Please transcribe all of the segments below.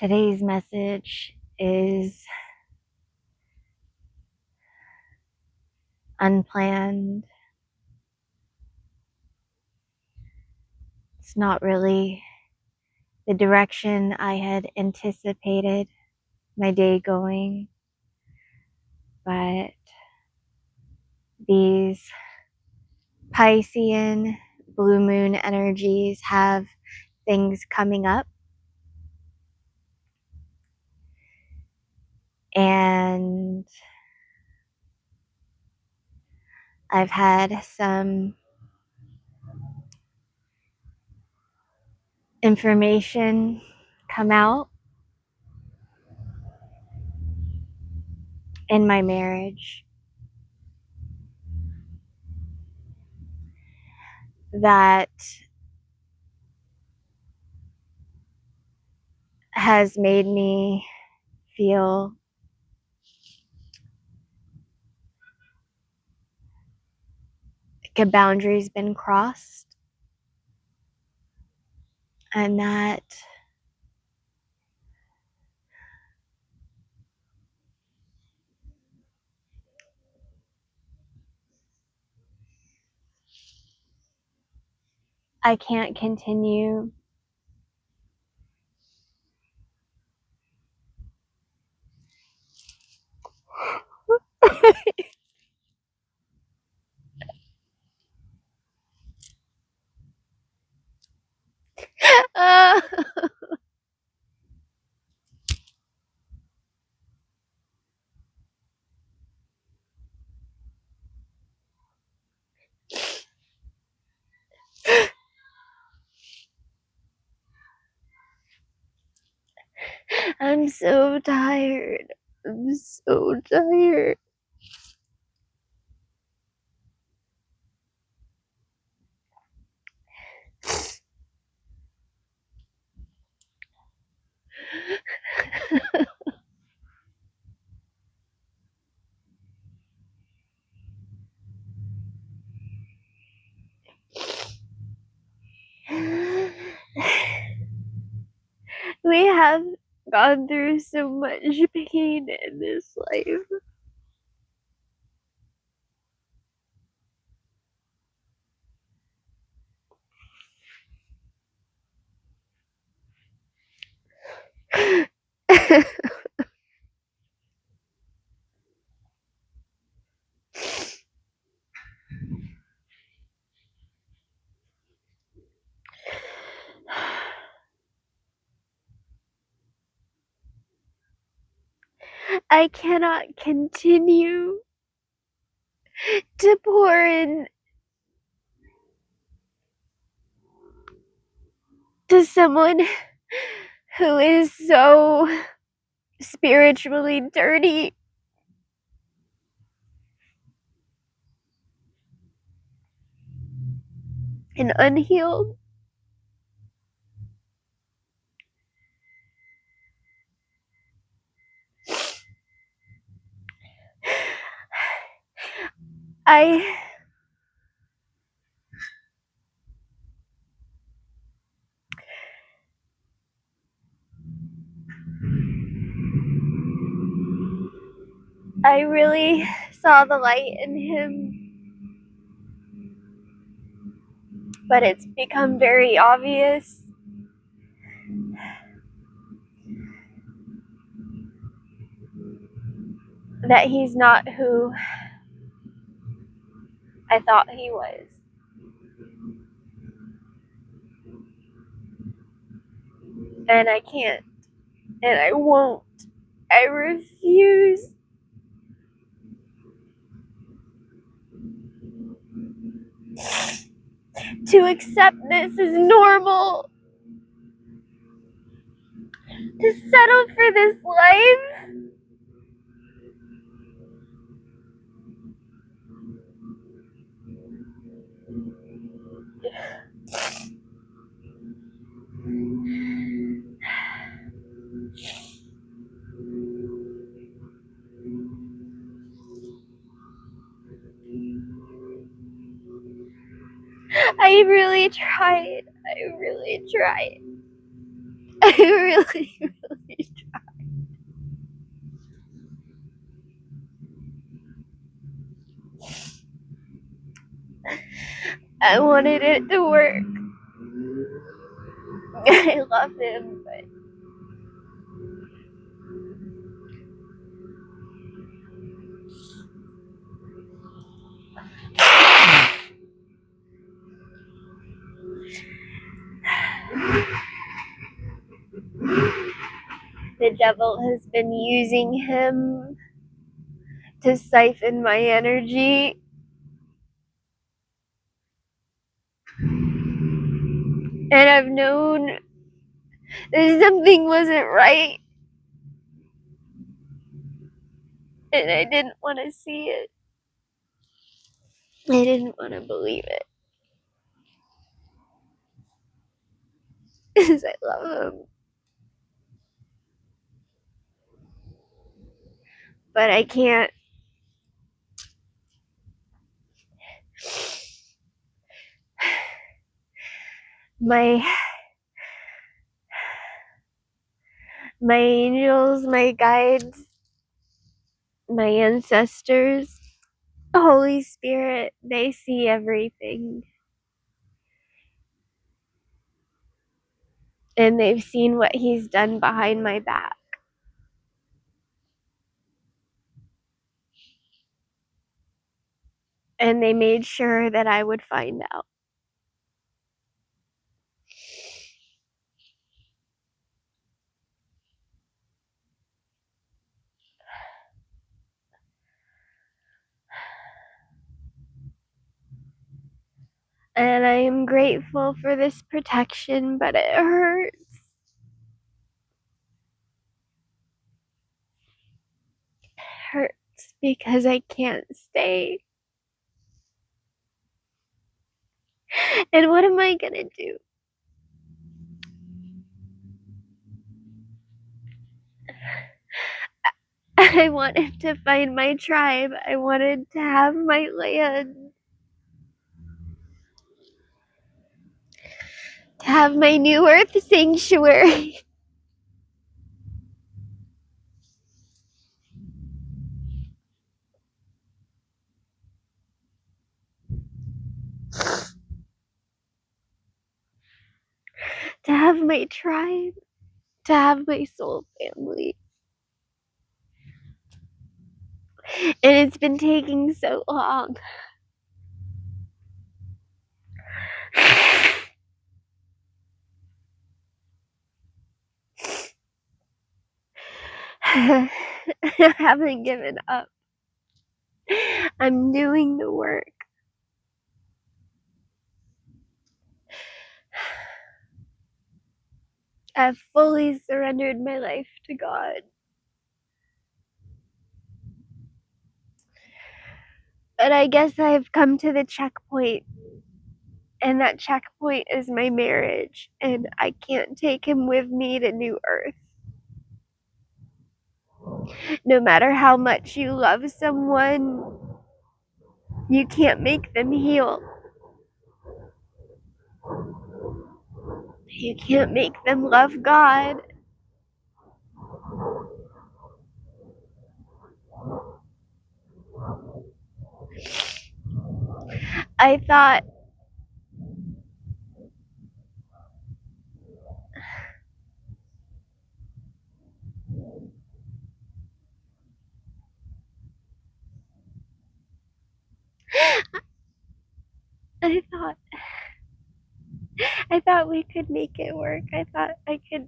Today's message is unplanned. It's not really the direction I had anticipated my day going, but these Piscean blue moon energies have things coming up, and I've had some information come out in my marriage that has made me feel like a boundary's been crossed, and that I can't continue uh, I'm so tired. I'm so tired. We have gone through so much pain in this life. I cannot continue to pour in to someone who is so spiritually dirty and unhealed. I really saw the light in him, but it's become very obvious that he's not who I thought he was. And I can't, and I won't. I refuse to accept this as normal, to settle for this life. I really tried. I really tried. I really, really I wanted it to work. I love him, but the devil has been using him to siphon my energy. And I've known that something wasn't right. And I didn't want to see it. I didn't want to believe it. Because I love him. But I can't. My angels, my guides, my ancestors, Holy Spirit, they see everything. And they've seen what he's done behind my back. And they made sure that I would find out. And I am grateful for this protection, but it hurts. It hurts because I can't stay. And what am I gonna do? I wanted to find my tribe. I wanted to have my land. To have my new earth sanctuary. To have my tribe. To have my soul family. And it's been taking so long. I haven't given up. I'm doing the work. I've fully surrendered my life to God. But I guess I've come to the checkpoint. And that checkpoint is my marriage. And I can't take him with me to New Earth. No matter how much you love someone, you can't make them heal. You can't make them love God. I thought I thought we could make it work. I thought I could.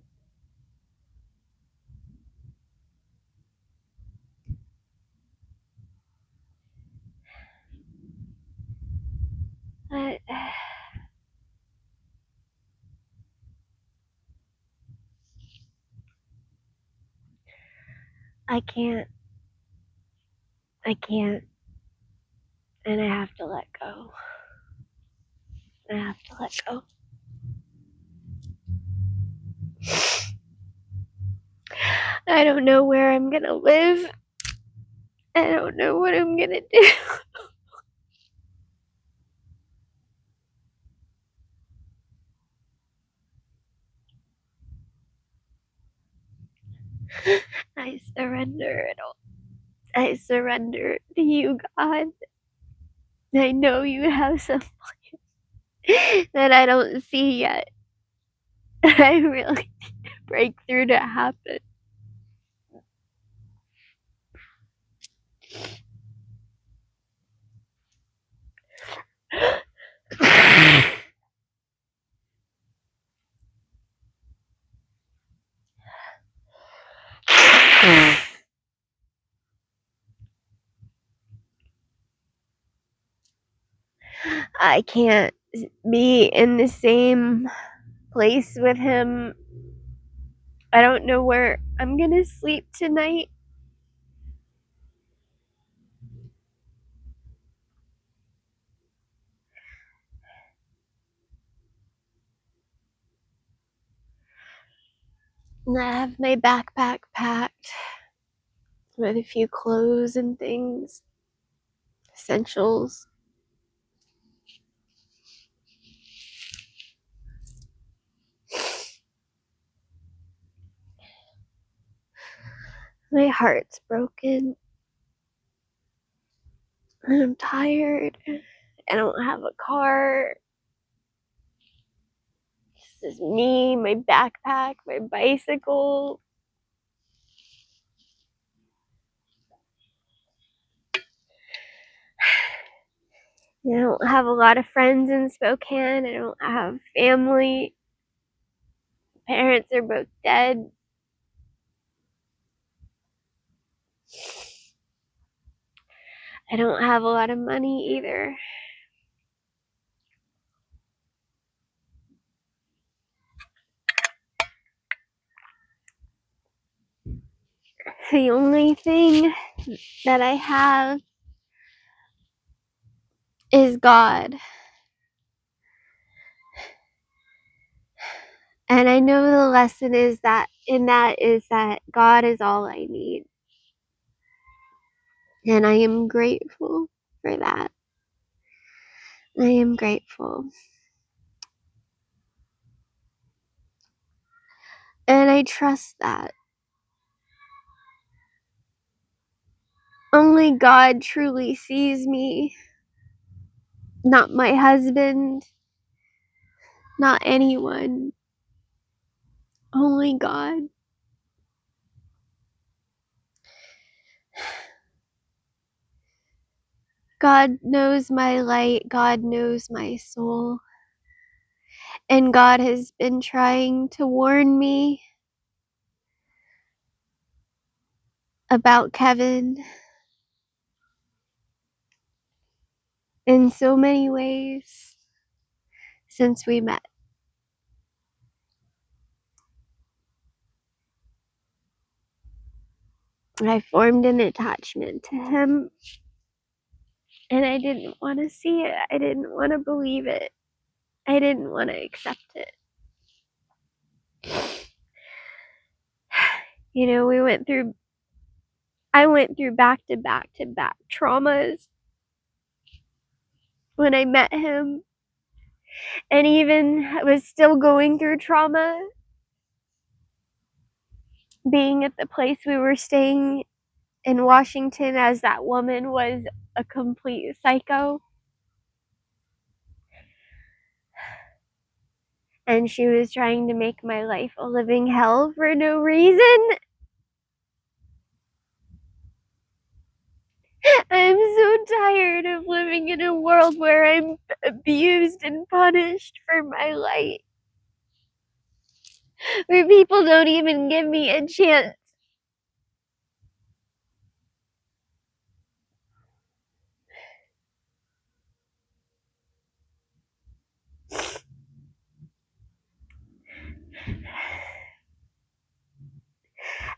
But I can't. I can't. And I have to let go. I have to let go. I don't know where I'm gonna live. I don't know what I'm gonna do. I surrender it all. I surrender to you, God. I know you have some plan. that I don't see yet. I really need a breakthrough to happen. I can't be in the same place with him. I don't know where I'm gonna sleep tonight. And I have my backpack packed with a few clothes and things, essentials. My heart's broken. I'm tired. I don't have a car. This is me, my backpack, my bicycle. I don't have a lot of friends in Spokane. I don't have family. Parents are both dead. I don't have a lot of money either. The only thing that I have is God. And I know the lesson is that God is all I need. And I am grateful for that. I am grateful. And I trust that. Only God truly sees me. Not my husband. Not anyone. Only God. God knows my light. God knows my soul. And God has been trying to warn me about Kevin in so many ways since we met. I formed an attachment to him, and I didn't want to see it. I didn't want to believe it. I didn't want to accept it. You know, I went through back to back to back traumas when I met him, and even was still going through trauma being at the place we were staying in Washington, as that woman was a complete psycho. And she was trying to make my life a living hell for no reason. I'm so tired of living in a world where I'm abused and punished for my light. Where people don't even give me a chance.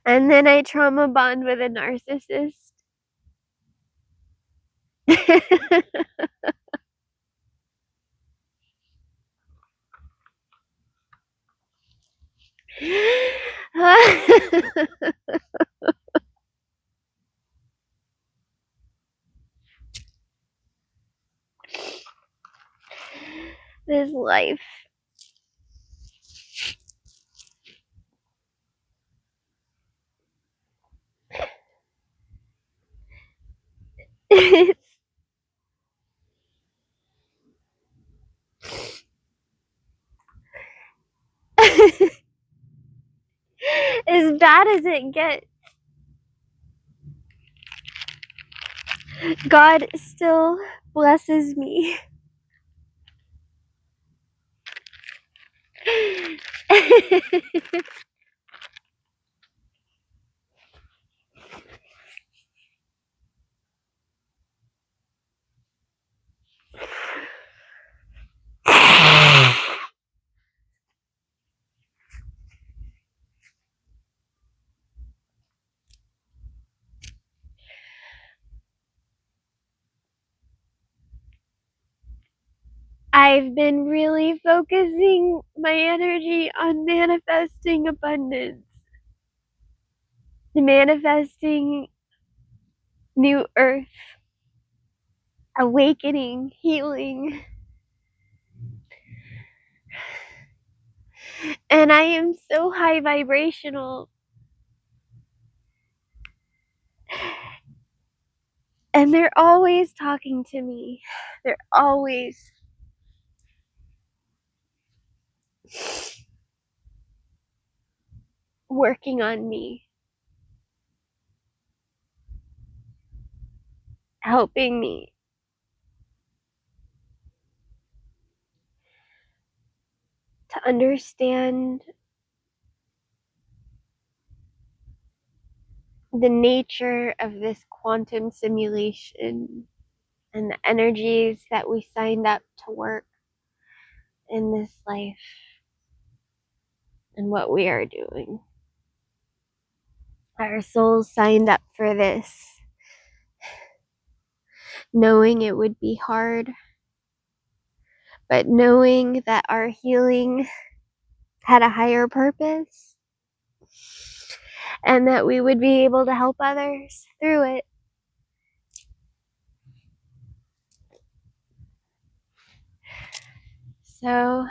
And then I trauma bond with a narcissist. This life. bad as it gets, God still blesses me. I've been really focusing my energy on manifesting abundance, manifesting new earth, awakening, healing. And I am so high vibrational. And they're always talking to me. They're always working on me, helping me to understand the nature of this quantum simulation and the energies that we signed up to work in this life and what we are doing. Our souls signed up for this, knowing it would be hard, but knowing that our healing had a higher purpose and that we would be able to help others through it. So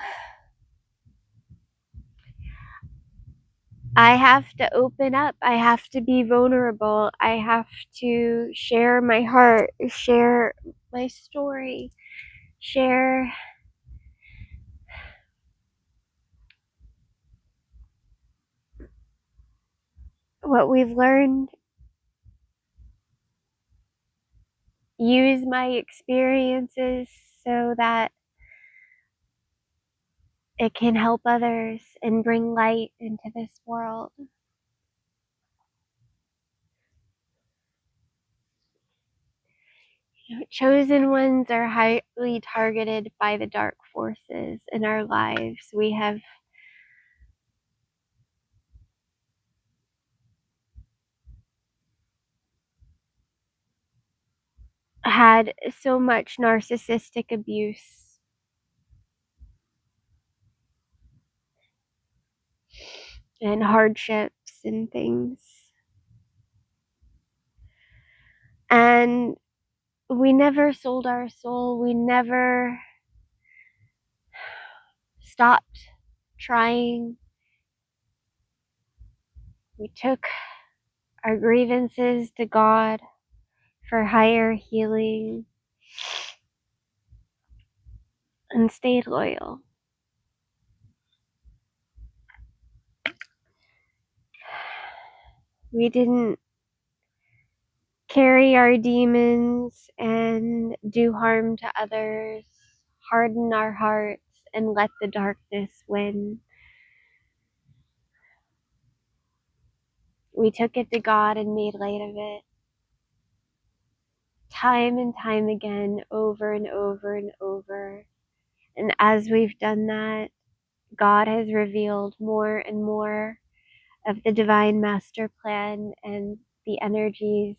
I have to open up. I have to be vulnerable. I have to share my heart, share my story, share what we've learned, use my experiences so that it can help others and bring light into this world. Chosen ones are highly targeted by the dark forces in our lives. We have had so much narcissistic abuse and hardships and things. And we never sold our soul. We never stopped trying. We took our grievances to God for higher healing and stayed loyal. We didn't carry our demons and do harm to others, harden our hearts, and let the darkness win. We took it to God and made light of it. Time and time again, over and over and over. And as we've done that, God has revealed more and more of the divine master plan and the energies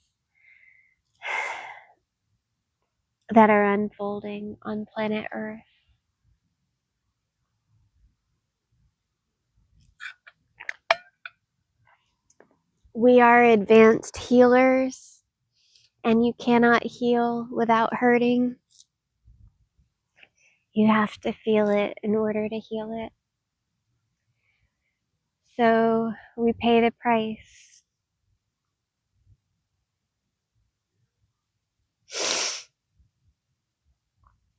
that are unfolding on planet Earth. We are advanced healers, and you cannot heal without hurting. You have to feel it in order to heal it. So we pay the price.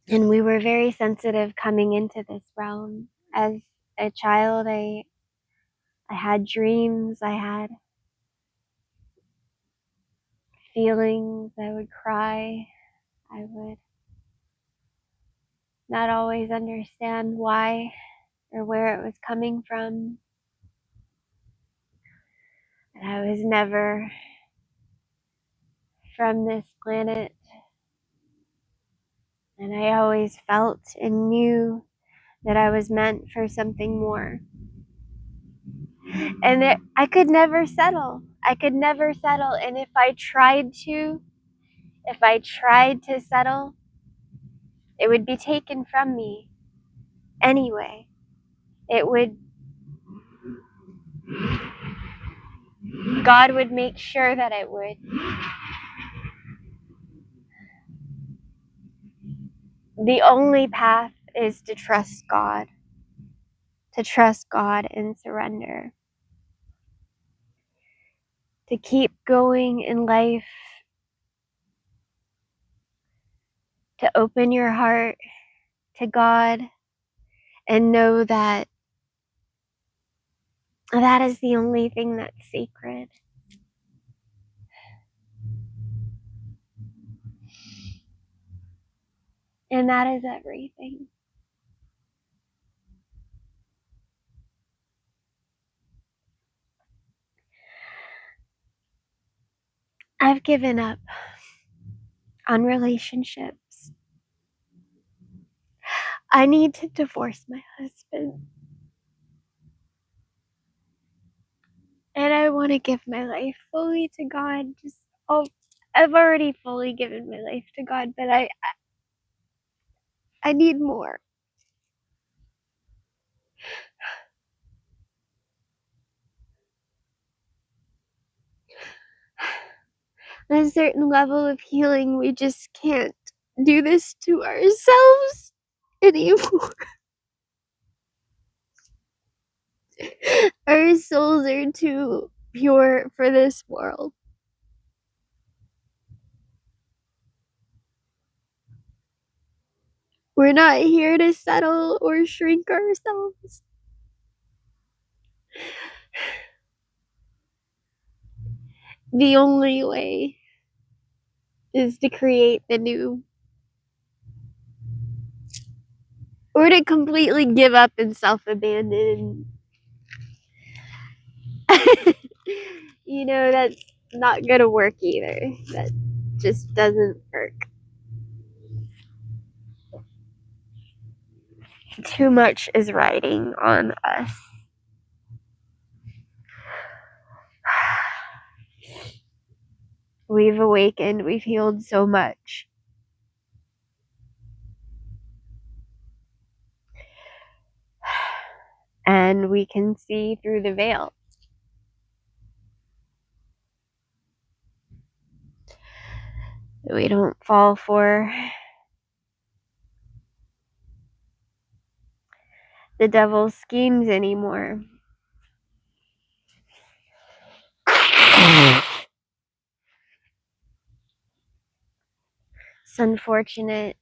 And we were very sensitive coming into this realm. As a child, I I had dreams, I had feelings, I would cry, I would not always understand why or where it was coming from. And I was never from this planet. And I always felt and knew that I was meant for something more. And I could never settle. I could never settle. And if I tried to settle, it would be taken from me anyway. God would make sure that it would. The only path is to trust God and surrender, to keep going in life, to open your heart to God and know that that is the only thing that's sacred. And that is everything. I've given up on relationships. I need to divorce my husband. And I want to give my life fully to God. I've already fully given my life to God, but I need more. On a certain level of healing, we just can't do this to ourselves anymore. Our souls are too pure for this world. We're not here to settle or shrink ourselves. The only way is to create the new, or to completely give up and self-abandon. That's not gonna work either. That just doesn't work. Too much is riding on us. We've awakened, we've healed so much. And we can see through the veil. We don't fall for the devil's schemes anymore. It's unfortunate.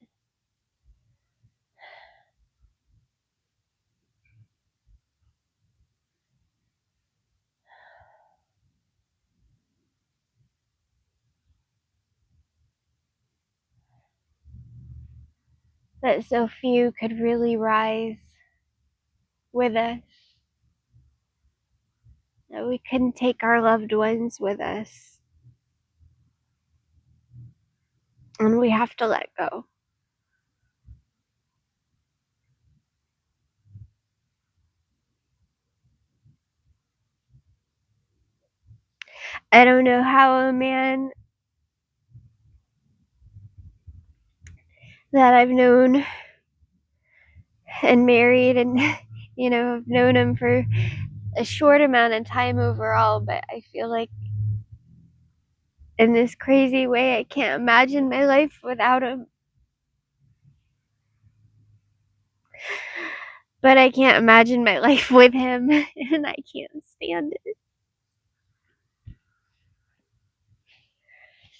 That so few could really rise with us. That we couldn't take our loved ones with us. And we have to let go. I don't know how a man that I've known and married and I've known him for a short amount of time overall, but I feel like in this crazy way I can't imagine my life without him. But I can't imagine my life with him, and I can't stand it.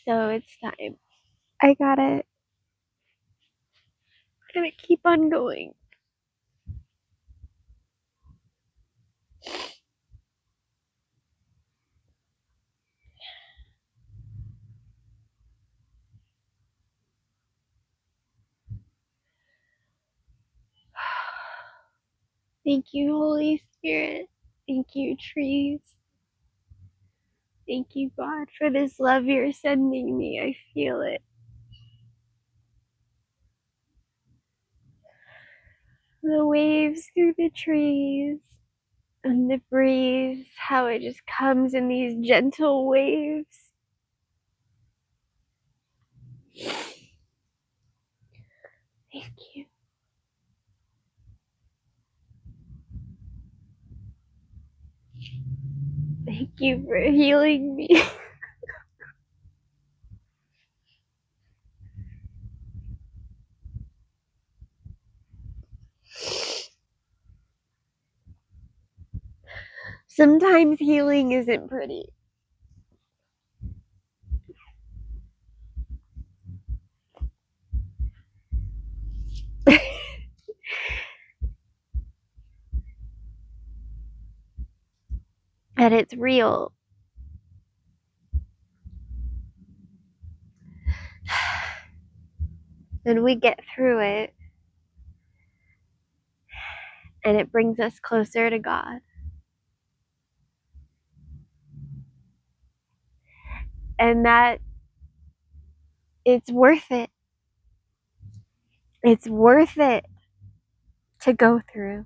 So it's time. I gotta keep on going. Thank you, Holy Spirit. Thank you, trees. Thank you, God, for this love you're sending me. I feel it. The waves through the trees and the breeze, how it just comes in these gentle waves. Thank you. Thank you for healing me. Sometimes healing isn't pretty. And it's real. And we get through it. And it brings us closer to God. And that it's worth it. It's worth it to go through.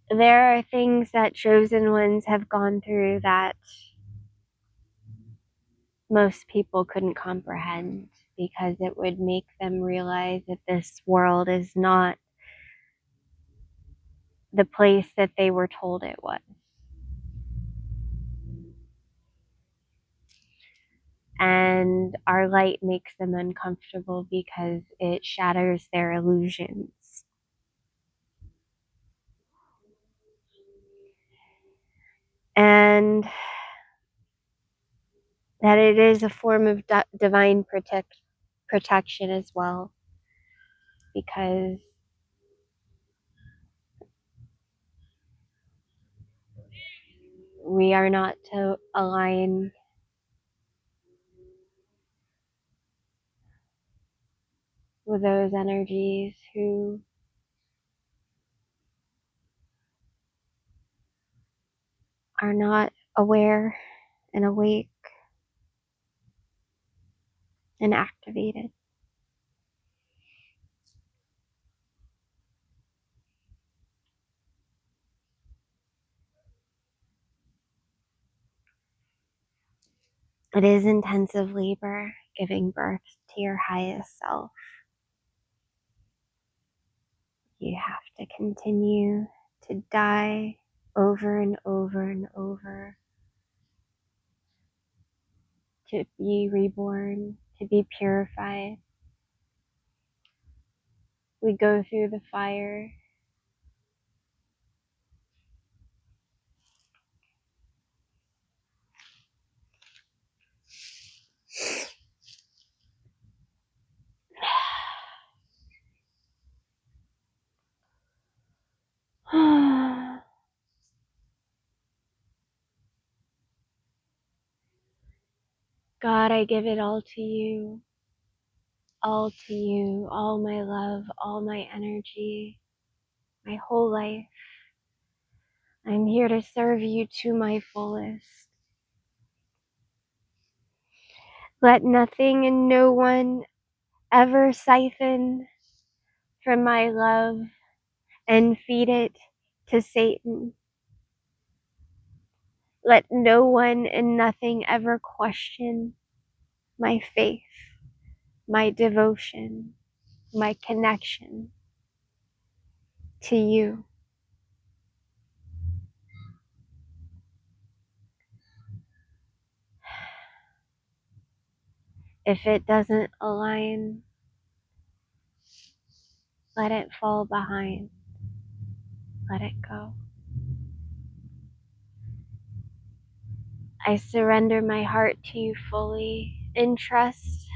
There are things that chosen ones have gone through that most people couldn't comprehend, because it would make them realize that this world is not the place that they were told it was. And our light makes them uncomfortable because it shatters their illusions. And that it is a form of divine protection as well, because we are not to align with those energies who are not aware and awake and activated. It is intensive labor, giving birth to your highest self. You have to continue to die over and over and over, to be reborn, to be purified. We go through the fire. God, I give it all to you. All to you. All my love, all my energy, my whole life. I'm here to serve you to my fullest. Let nothing and no one ever siphon from my love and feed it to Satan. Let no one and nothing ever question my faith, my devotion, my connection to you. If it doesn't align, let it fall behind. Let it go. I surrender my heart to you fully and trust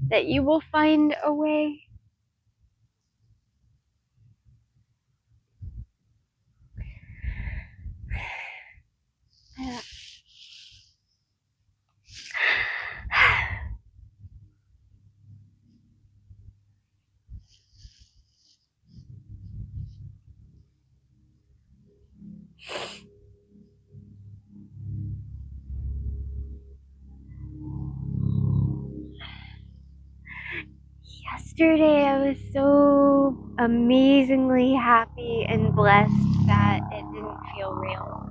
that you will find a way. Yesterday I was so amazingly happy and blessed that it didn't feel real.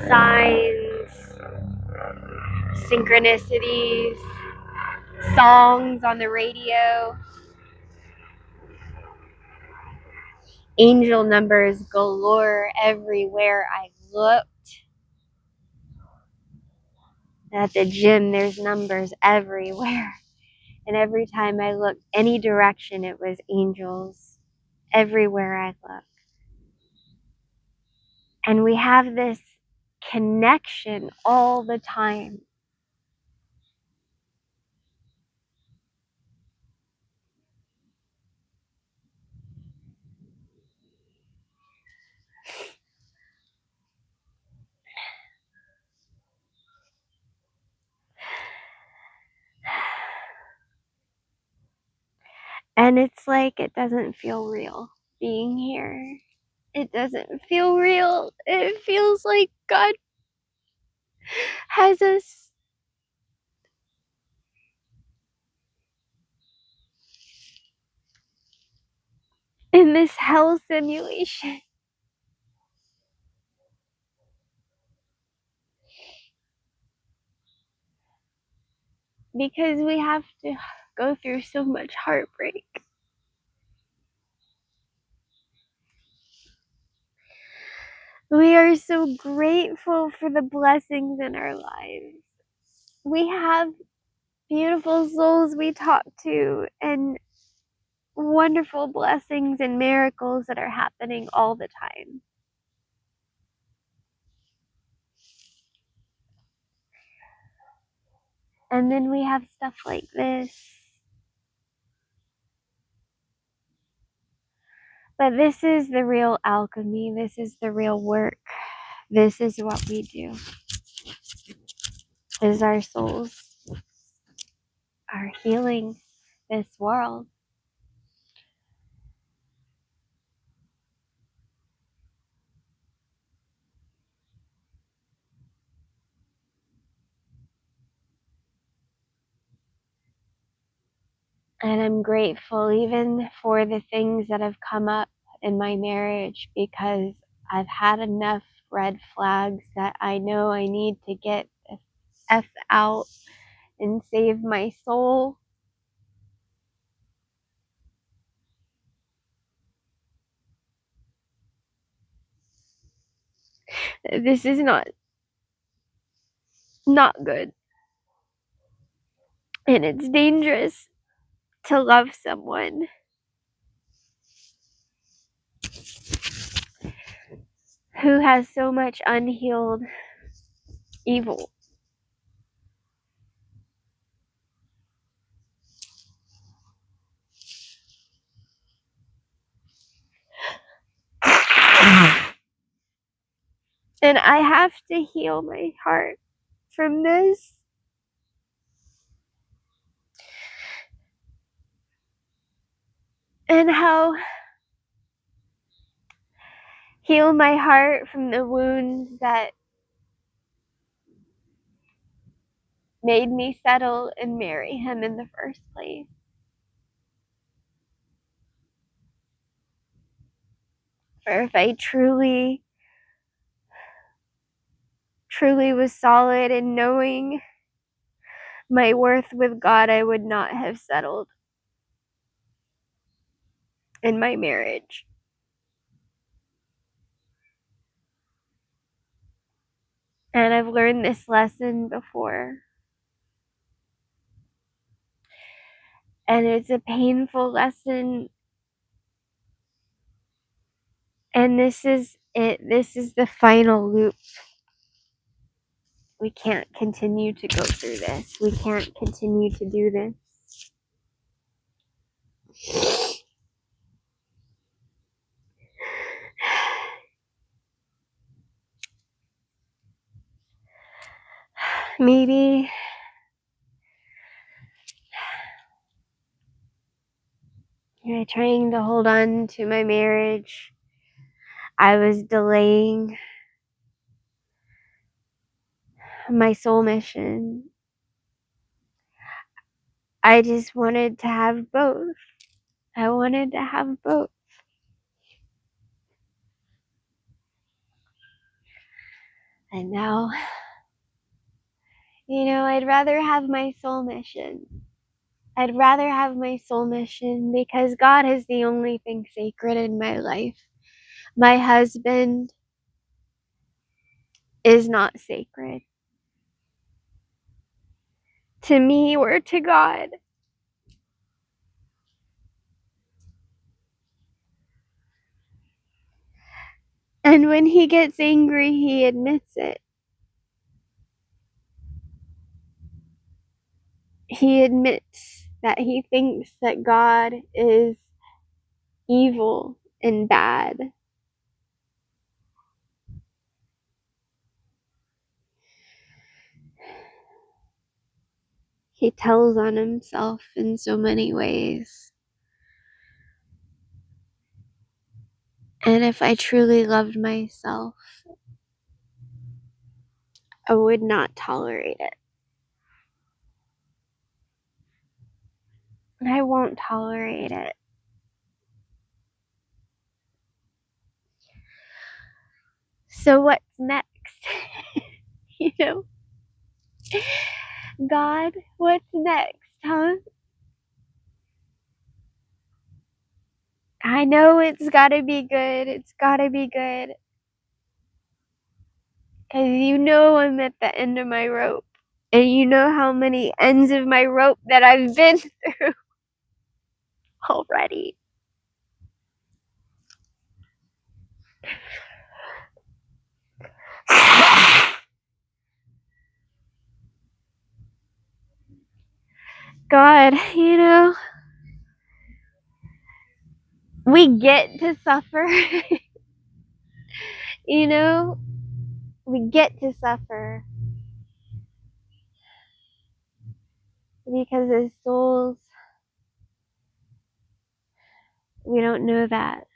Signs, synchronicities, songs on the radio, angel numbers galore everywhere I looked. At the gym, there's numbers everywhere. And every time I looked any direction, it was angels everywhere I looked. And we have this connection all the time. And it's like it doesn't feel real being here. It doesn't feel real. It feels like God has us in this hell simulation. Because we have to go through so much heartbreak. We are so grateful for the blessings in our lives. We have beautiful souls we talk to and wonderful blessings and miracles that are happening all the time. And then we have stuff like this. But this is the real alchemy. This is the real work. This is what we do. Is our souls are healing this world. And I'm grateful even for the things that have come up in my marriage, because I've had enough red flags that I know I need to get the F out and save my soul. This is not good. And it's dangerous to love someone who has so much unhealed evil. And I have to heal my heart from this. And how heal my heart from the wounds that made me settle and marry him in the first place. For if I truly was solid in knowing my worth with God, I would not have settled in my marriage. And I've learned this lesson before. And it's a painful lesson. And this is it. This is the final loop. We can't continue to go through this. We can't continue to do this. Maybe trying to hold on to my marriage, I was delaying my soul mission. I just wanted to have both. I wanted to have both. And now, I'd rather have my soul mission. I'd rather have my soul mission because God is the only thing sacred in my life. My husband is not sacred to me or to God. And when he gets angry, he admits it. He admits that he thinks that God is evil and bad. He tells on himself in so many ways. And if I truly loved myself, I would not tolerate it. And I won't tolerate it. So what's next? God, what's next, huh? I know it's gotta be good. It's gotta be good. Because I'm at the end of my rope. And you know how many ends of my rope that I've been through already. God, we get to suffer. We get to suffer. Because as souls, we don't know that.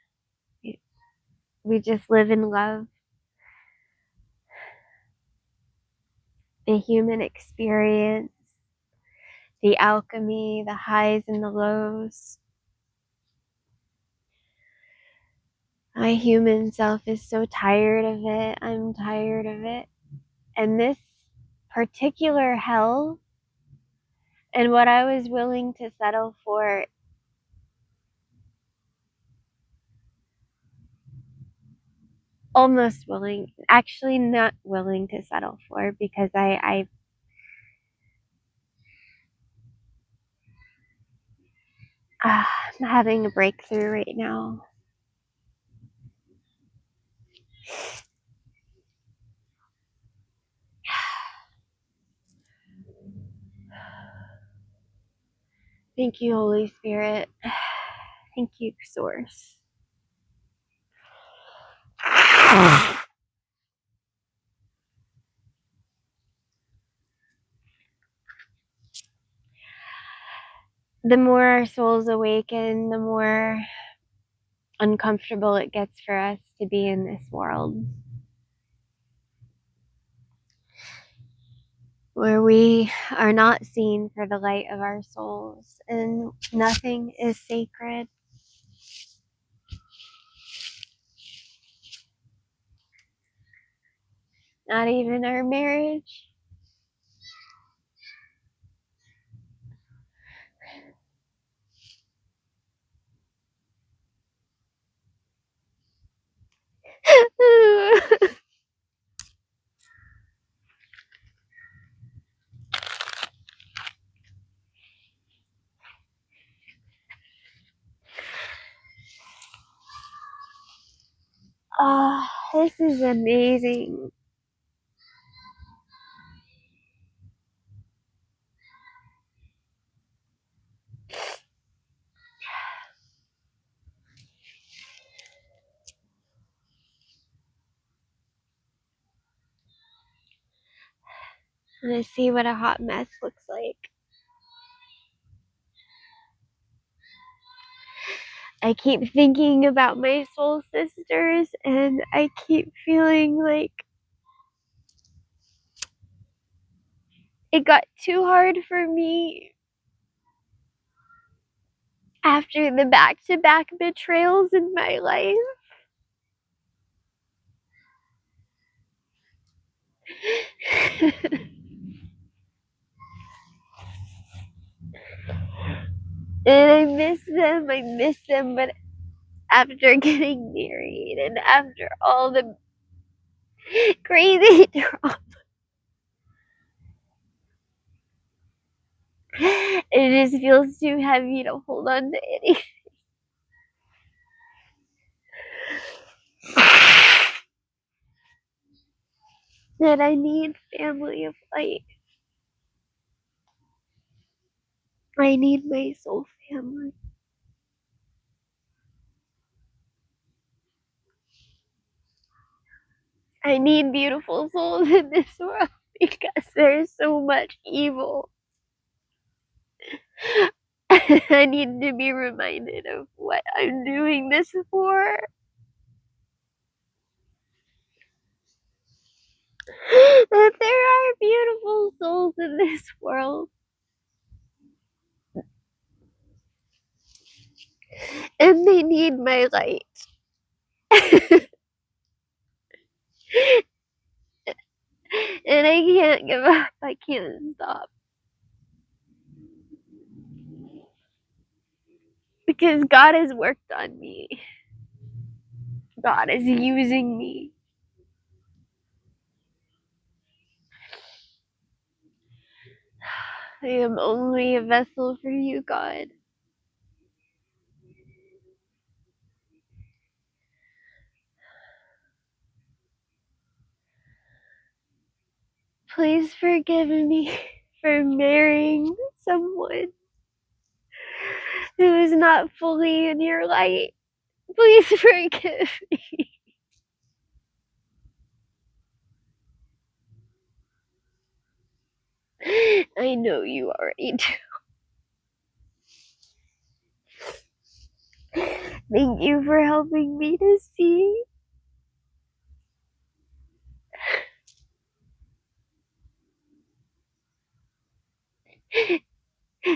We just live in love. The human experience, the alchemy, the highs and the lows. My human self is so tired of it. I'm tired of it. And this particular hell and what I was willing to settle for, almost willing, actually not willing to settle for, because I'm having a breakthrough right now. Thank you, Holy Spirit. Thank you, Source. The more our souls awaken, the more uncomfortable it gets for us to be in this world, where we are not seen for the light of our souls, and nothing is sacred. Not even our marriage. Oh, this is amazing. Let's see what a hot mess looks like. I keep thinking about my soul sisters, and I keep feeling like it got too hard for me after the back-to-back betrayals in my life. And I miss them, but after getting married and after all the crazy drama, it just feels too heavy to hold on to anything. That I need family of light. I need my soul family. I need beautiful souls in this world because there's so much evil. I need to be reminded of what I'm doing this for. That there are beautiful souls in this world. And they need my light. And I can't give up. I can't stop. Because God has worked on me. God is using me. I am only a vessel for you, God. Please forgive me for marrying someone who is not fully in your light. Please forgive me. I know you already do. Thank you for helping me to see.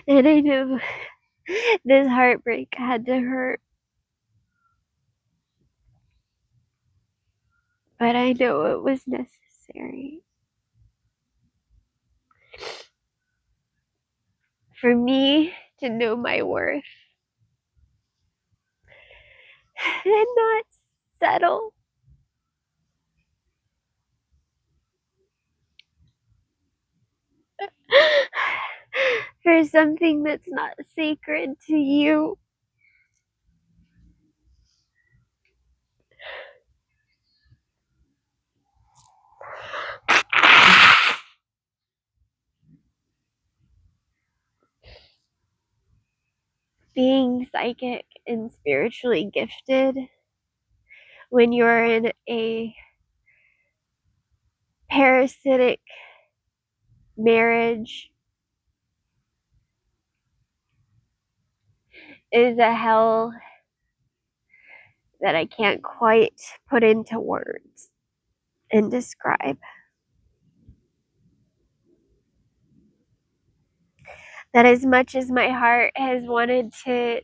And I know this heartbreak had to hurt. But I know it was necessary. For me to know my worth. And not settle for something that's not sacred to you. Being psychic and spiritually gifted when you're in a parasitic marriage is a hell that I can't quite put into words and describe. That as much as my heart has wanted to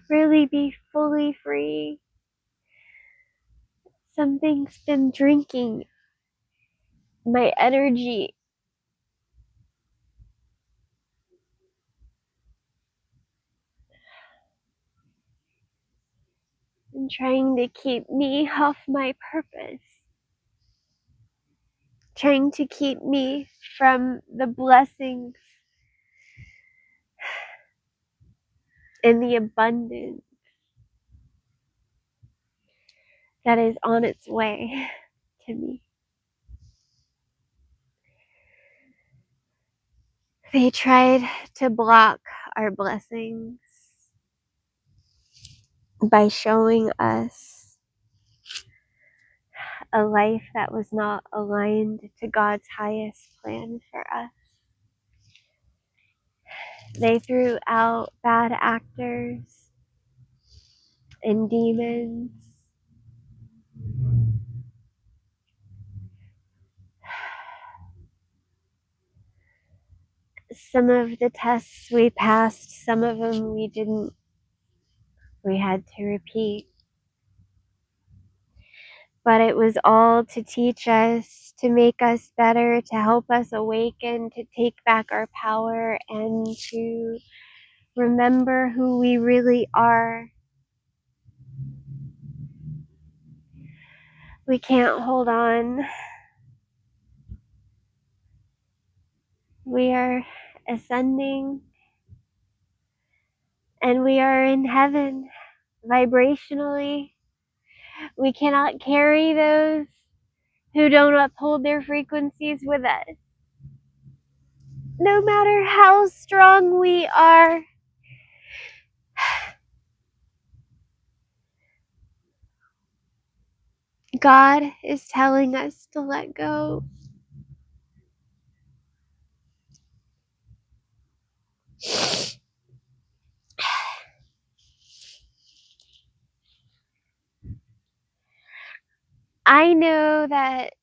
really be fully free, something's been drinking my energy and trying to keep me off my purpose, trying to keep me from the blessings and the abundance that is on its way to me. They tried to block our blessings by showing us a life that was not aligned to God's highest plan for us. They threw out bad actors and demons. Some of the tests we passed, some of them we didn't. We had to repeat. But it was all to teach us, to make us better, to help us awaken, to take back our power, and to remember who we really are. We can't hold on. We are ascending, and we are in heaven vibrationally. We cannot carry those who don't uphold their frequencies with us. No matter how strong we are, God is telling us to let go. I know that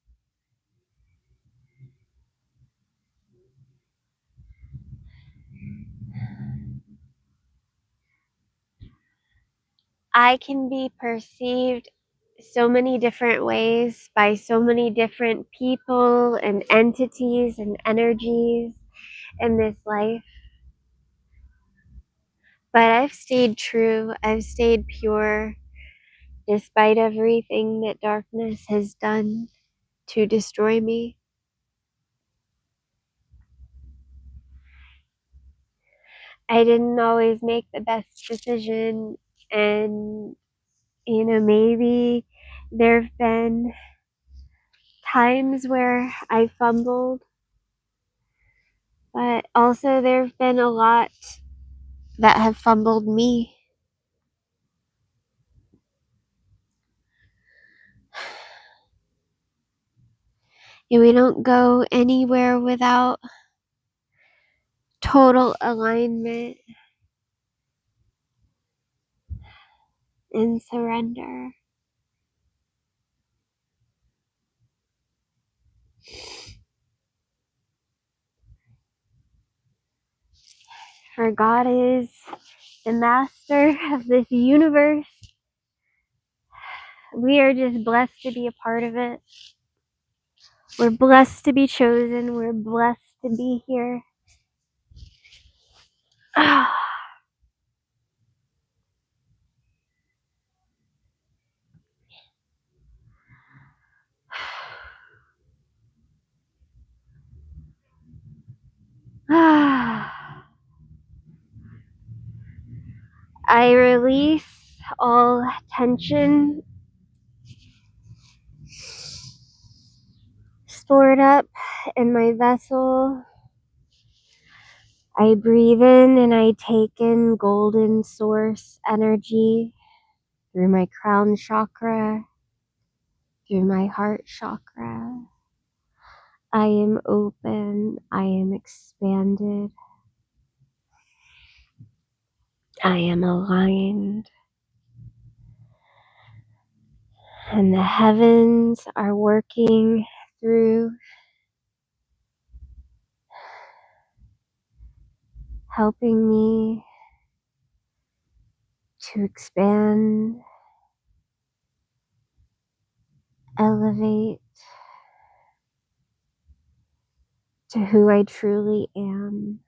I can be perceived so many different ways by so many different people and entities and energies in this life. But I've stayed true. I've stayed pure despite everything that darkness has done to destroy me. I didn't always make the best decision, and maybe there have been times where I fumbled, but also there have been a lot that have fumbled me. And we don't go anywhere without total alignment and surrender. For God is the master of this universe. We are just blessed to be a part of it. We're blessed to be chosen. We're blessed to be here. I release all tension stored up in my vessel. I breathe in and I take in golden source energy through my crown chakra, through my heart chakra. I am open. I am expanded. I am aligned. And the heavens are working through, helping me to expand, elevate to who I truly am.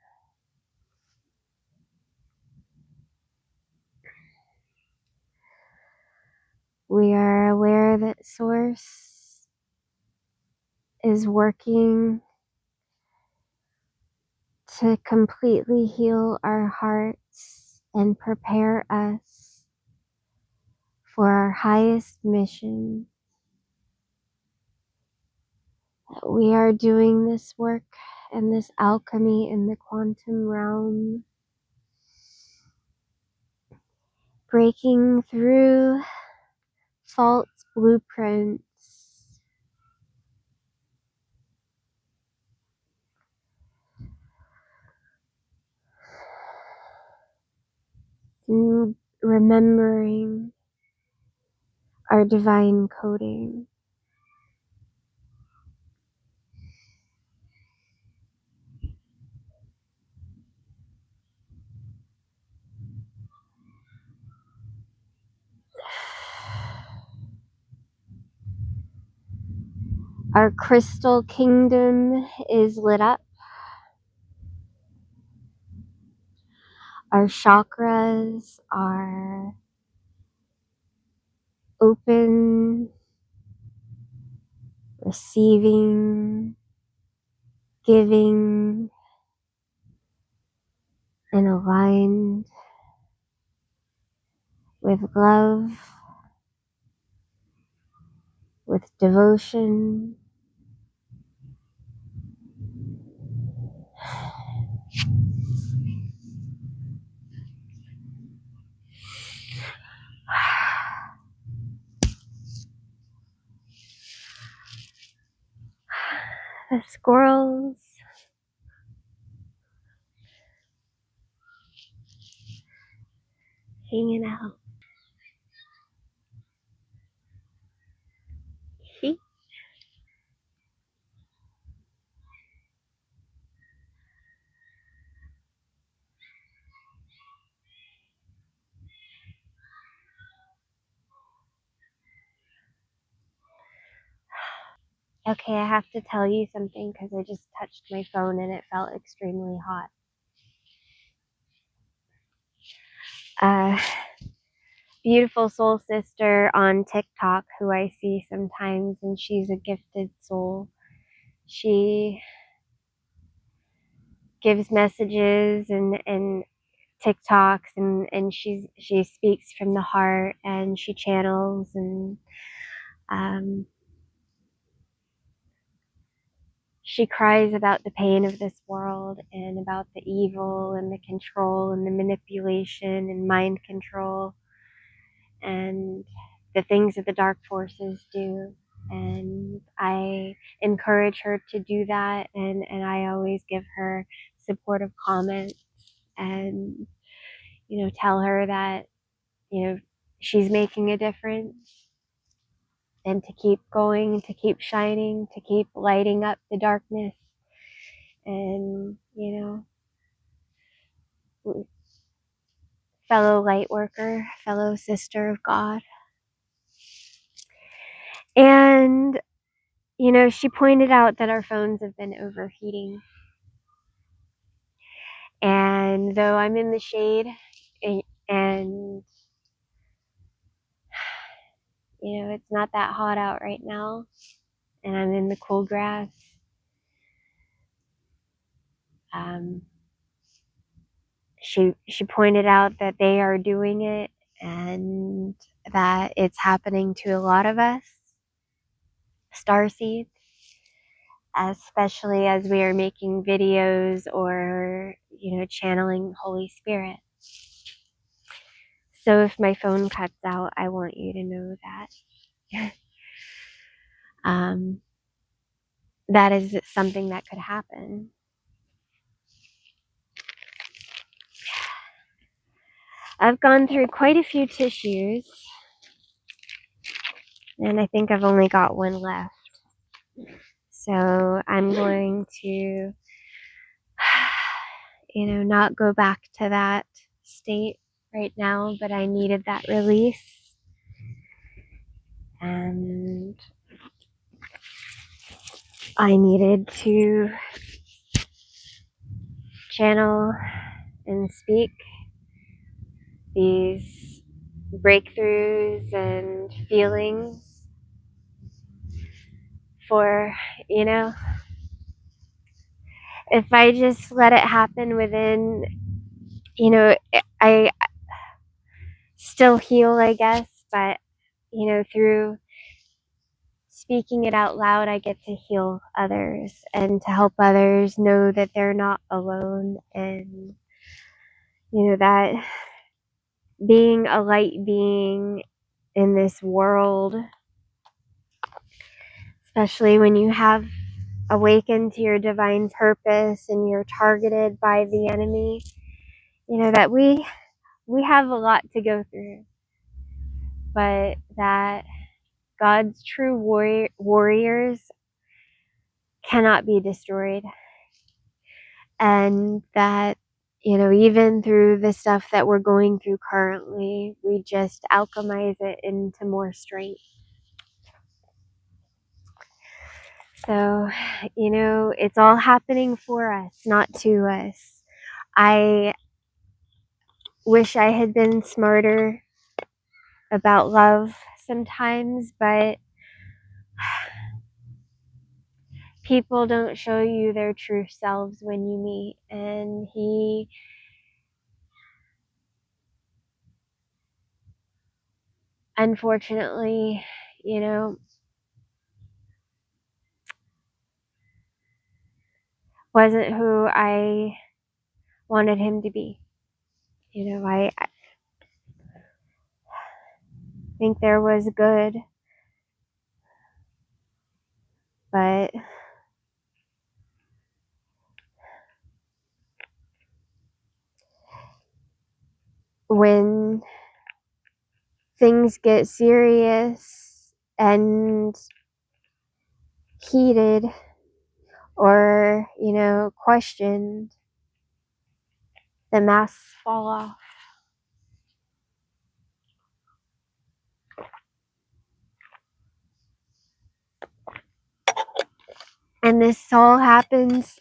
We are aware that Source is working to completely heal our hearts and prepare us for our highest mission. That we are doing this work and this alchemy in the quantum realm, breaking through false blueprints, and remembering our divine coding. Our crystal kingdom is lit up. Our chakras are open, receiving, giving, and aligned with love, with devotion. The squirrels hanging out. Okay, I have to tell you something because I just touched my phone and it felt extremely hot. Beautiful soul sister on TikTok who I see sometimes, and she's a gifted soul. She gives messages and TikToks, and she speaks from the heart, and she channels, and she cries about the pain of this world and about the evil and the control and the manipulation and mind control and the things that the dark forces do. And I encourage her to do that, and I always give her supportive comments and, you know, tell her that, you know, she's making a difference and to keep going, to keep shining, to keep lighting up the darkness. And, you know, fellow light worker, fellow sister of God. And, you know, she pointed out that our phones have been overheating. And though I'm in the shade and, you know, it's not that hot out right now, and I'm in the cool grass, she pointed out that they are doing it and that it's happening to a lot of us, starseeds, especially as we are making videos or, you know, channeling Holy Spirit. So if my phone cuts out, I want you to know that that is something that could happen. I've gone through quite a few tissues, and I think I've only got one left. So I'm going to, you know, not go back to that state right now, but I needed that release. And I needed to channel and speak these breakthroughs and feelings for, you know, if I just let it happen within, you know, I still heal, I guess, but through speaking it out loud, I get to heal others and to help others know that they're not alone, and that being a light being in this world, especially when you have awakened to your divine purpose and you're targeted by the enemy, that we have a lot to go through, but that God's true warriors cannot be destroyed, and that even through the stuff that we're going through currently, we just alchemize it into more strength. So, it's all happening for us, not to us. I wish I had been smarter about love sometimes, but people don't show you their true selves when you meet, and he unfortunately, wasn't who I wanted him to be. I think there was good, but when things get serious and heated or, questioned, the masks fall off. And this all happens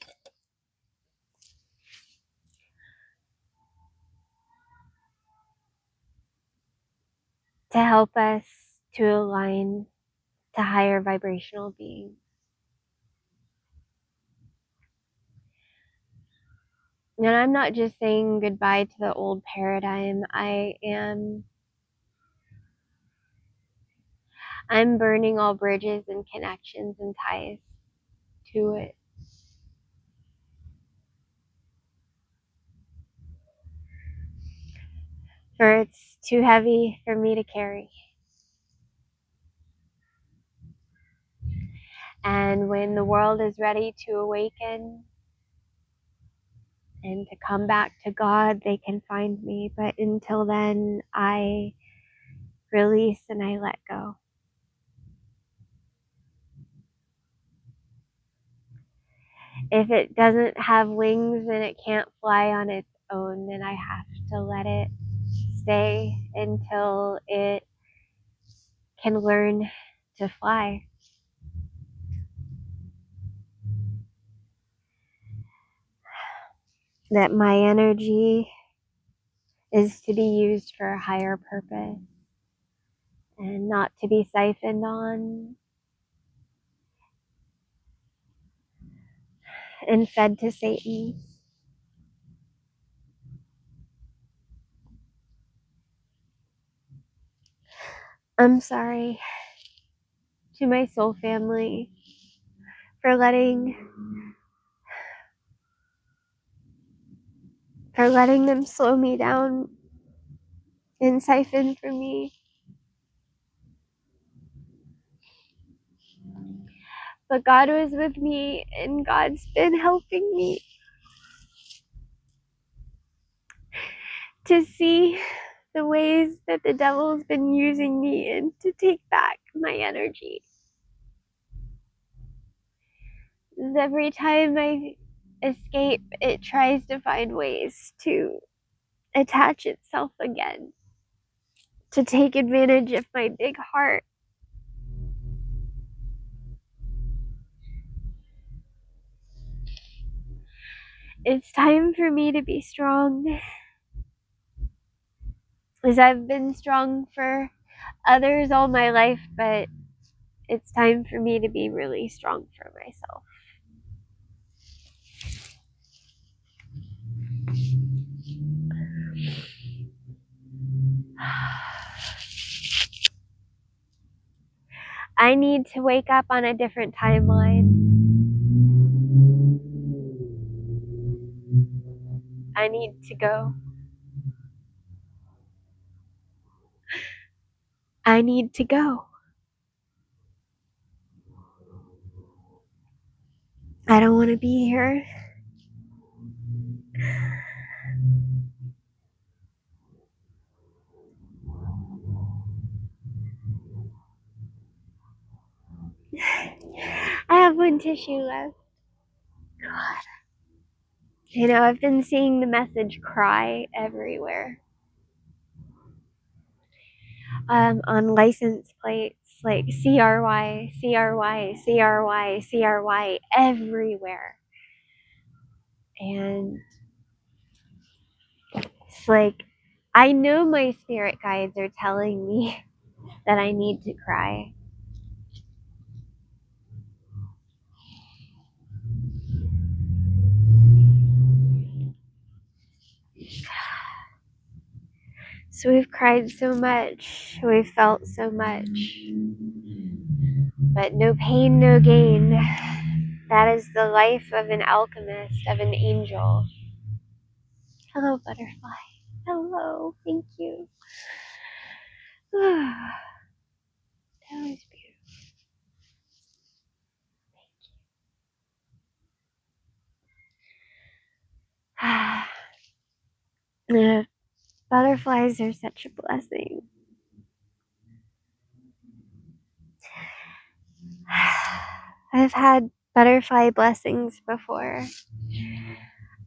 to help us to align to higher vibrational beings. And I'm not just saying goodbye to the old paradigm. I'm burning all bridges and connections and ties to it. For it's too heavy for me to carry. And when the world is ready to awaken and to come back to God, they can find me. But until then, I release and I let go. If it doesn't have wings and it can't fly on its own, then I have to let it stay until it can learn to fly. That my energy is to be used for a higher purpose and not to be siphoned on and fed to Satan. I'm sorry to my soul family for letting them slow me down and siphon from me. But God was with me, and God's been helping me to see the ways that the devil's been using me and to take back my energy. Every time I escape, it tries to find ways to attach itself again, to take advantage of my big heart. It's time for me to be strong, as I've been strong for others all my life, but it's time for me to be really strong for myself. I need to wake up on a different timeline. I need to go. I need to go. I don't want to be here. I have one tissue left. God. You know, I've been seeing the message cry everywhere. On license plates, like CRY, CRY, CRY, CRY, everywhere. And it's like, I know my spirit guides are telling me that I need to cry. So we've cried so much, we've felt so much, but no pain, no gain. That is the life of an alchemist, of an angel. Hello, butterfly. Hello, thank you. That was beautiful. The butterflies are such a blessing. I've had butterfly blessings before.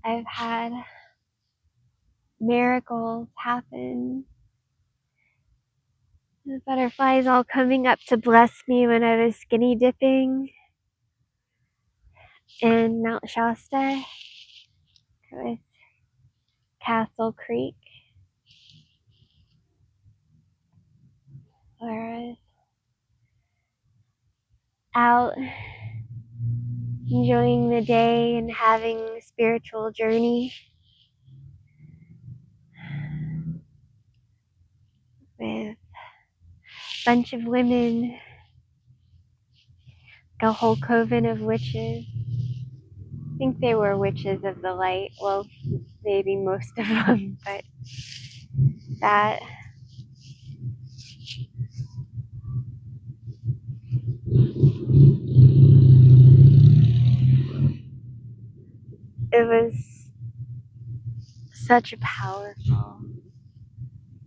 I've had miracles happen. The butterflies all coming up to bless me when I was skinny dipping in Mount Shasta with Castle Creek, where I was out enjoying the day and having a spiritual journey with a bunch of women, a whole coven of witches. I think they were witches of the light. Well, maybe most of them, but that it was such a powerful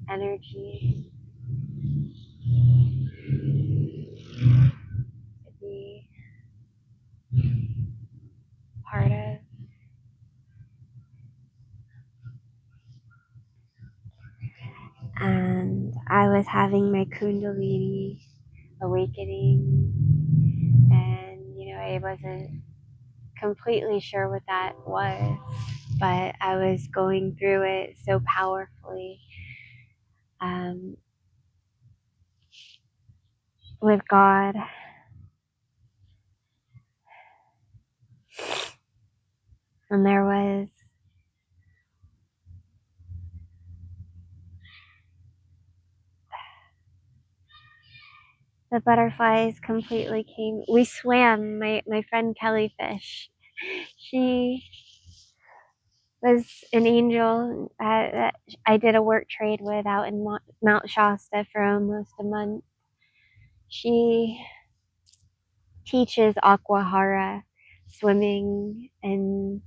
energy to be part of. And I was having my Kundalini awakening, and I wasn't completely sure what that was, but I was going through it so powerfully with God. And there was the butterflies completely came. We swam, my friend Kelly Fish. She was an angel that I did a work trade with out in Mount Shasta for almost a month. She teaches aquahara swimming, and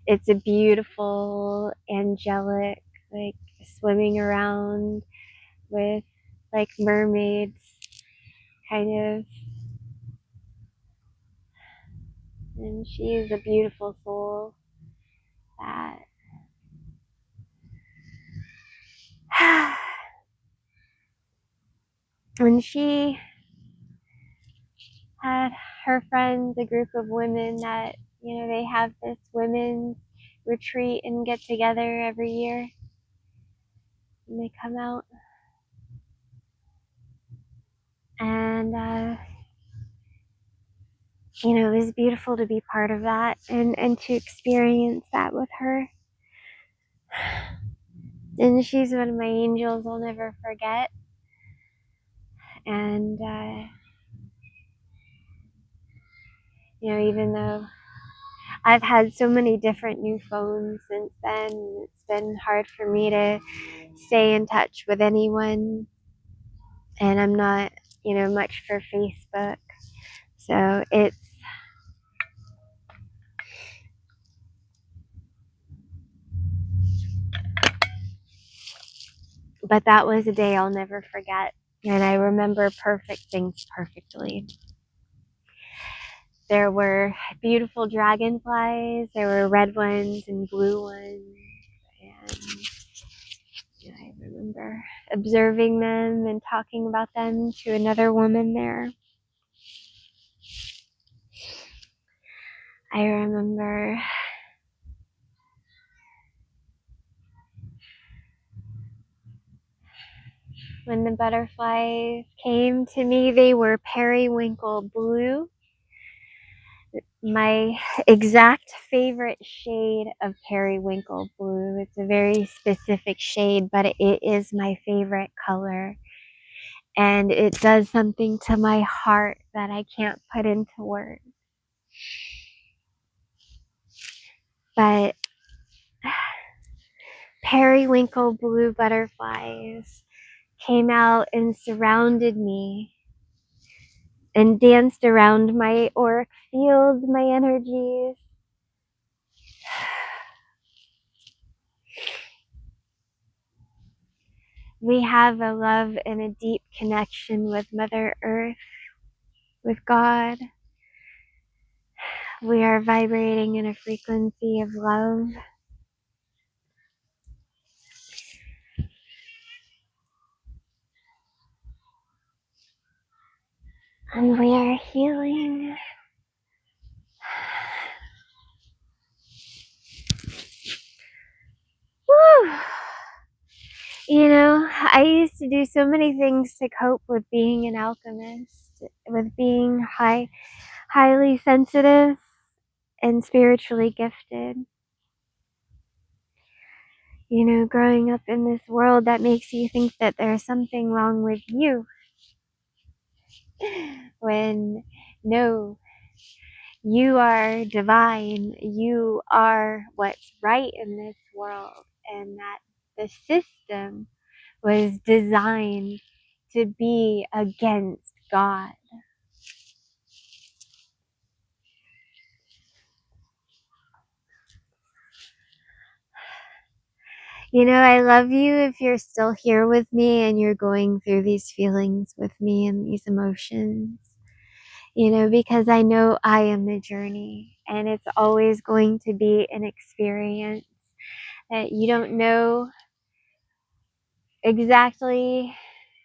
it's a beautiful, angelic, like swimming around with like mermaids, kind of. And she is a beautiful soul that and she had her friends, a group of women that, they have this women's retreat and get together every year. And they come out. And, it was beautiful to be part of that and to experience that with her. And she's one of my angels I'll never forget. And Even though I've had so many different new phones since then, it's been hard for me to stay in touch with anyone. And I'm not, much for Facebook. So but that was a day I'll never forget. And I remember perfect things perfectly. There were beautiful dragonflies. There were red ones and blue ones. And I remember observing them and talking about them to another woman there. I remember when the butterflies came to me, they were periwinkle blue. My exact favorite shade of periwinkle blue. It's a very specific shade, but it is my favorite color. And it does something to my heart that I can't put into words. But periwinkle blue butterflies came out and surrounded me and danced around my auric field, my energies. We have a love and a deep connection with Mother Earth, with God. We are vibrating in a frequency of love. And we are healing. Woo! I used to do so many things to cope with being an alchemist, with being highly sensitive and spiritually gifted. Growing up in this world that makes you think that there's something wrong with you. When no, you are divine. You are what's right in this world, and that the system was designed to be against God. I love you if you're still here with me and you're going through these feelings with me and these emotions. Because I know I am the journey, and it's always going to be an experience that you don't know exactly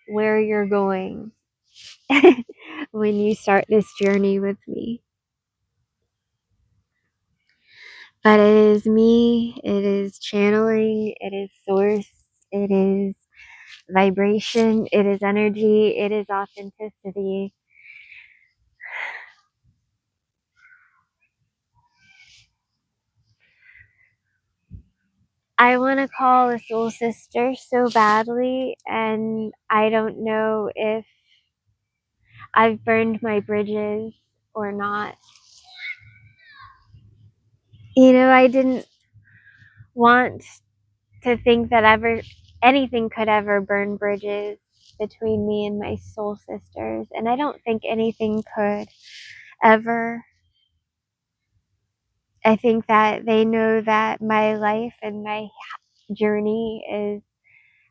where you're going when you start this journey with me. But it is me, it is channeling, it is source, it is vibration, it is energy, it is authenticity. I want to call a soul sister so badly, and I don't know if I've burned my bridges or not. I didn't want to think that anything could ever burn bridges between me and my soul sisters, and I don't think anything could ever. I think that they know that my life and my journey is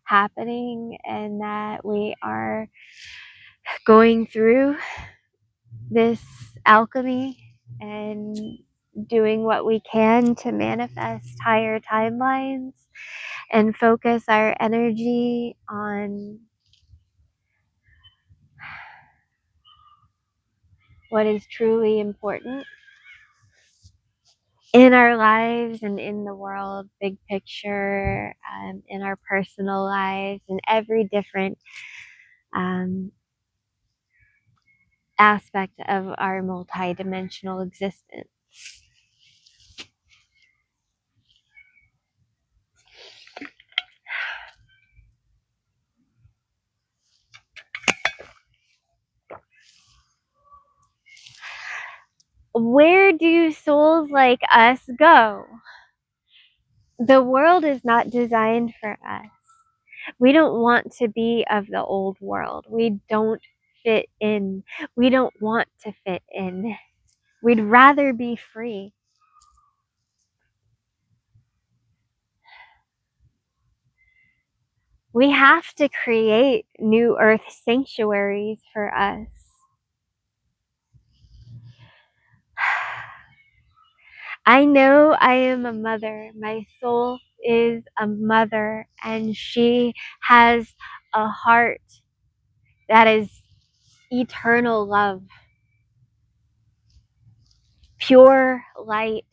happening, and that we are going through this alchemy and doing what we can to manifest higher timelines and focus our energy on what is truly important in our lives and in the world, big picture, in our personal lives, in every different aspect of our multi-dimensional existence. Where do souls like us go? The world is not designed for us. We don't want to be of the old world. We don't fit in. We don't want to fit in. We'd rather be free. We have to create new earth sanctuaries for us. I know I am a mother. My soul is a mother, and she has a heart that is eternal love, pure light,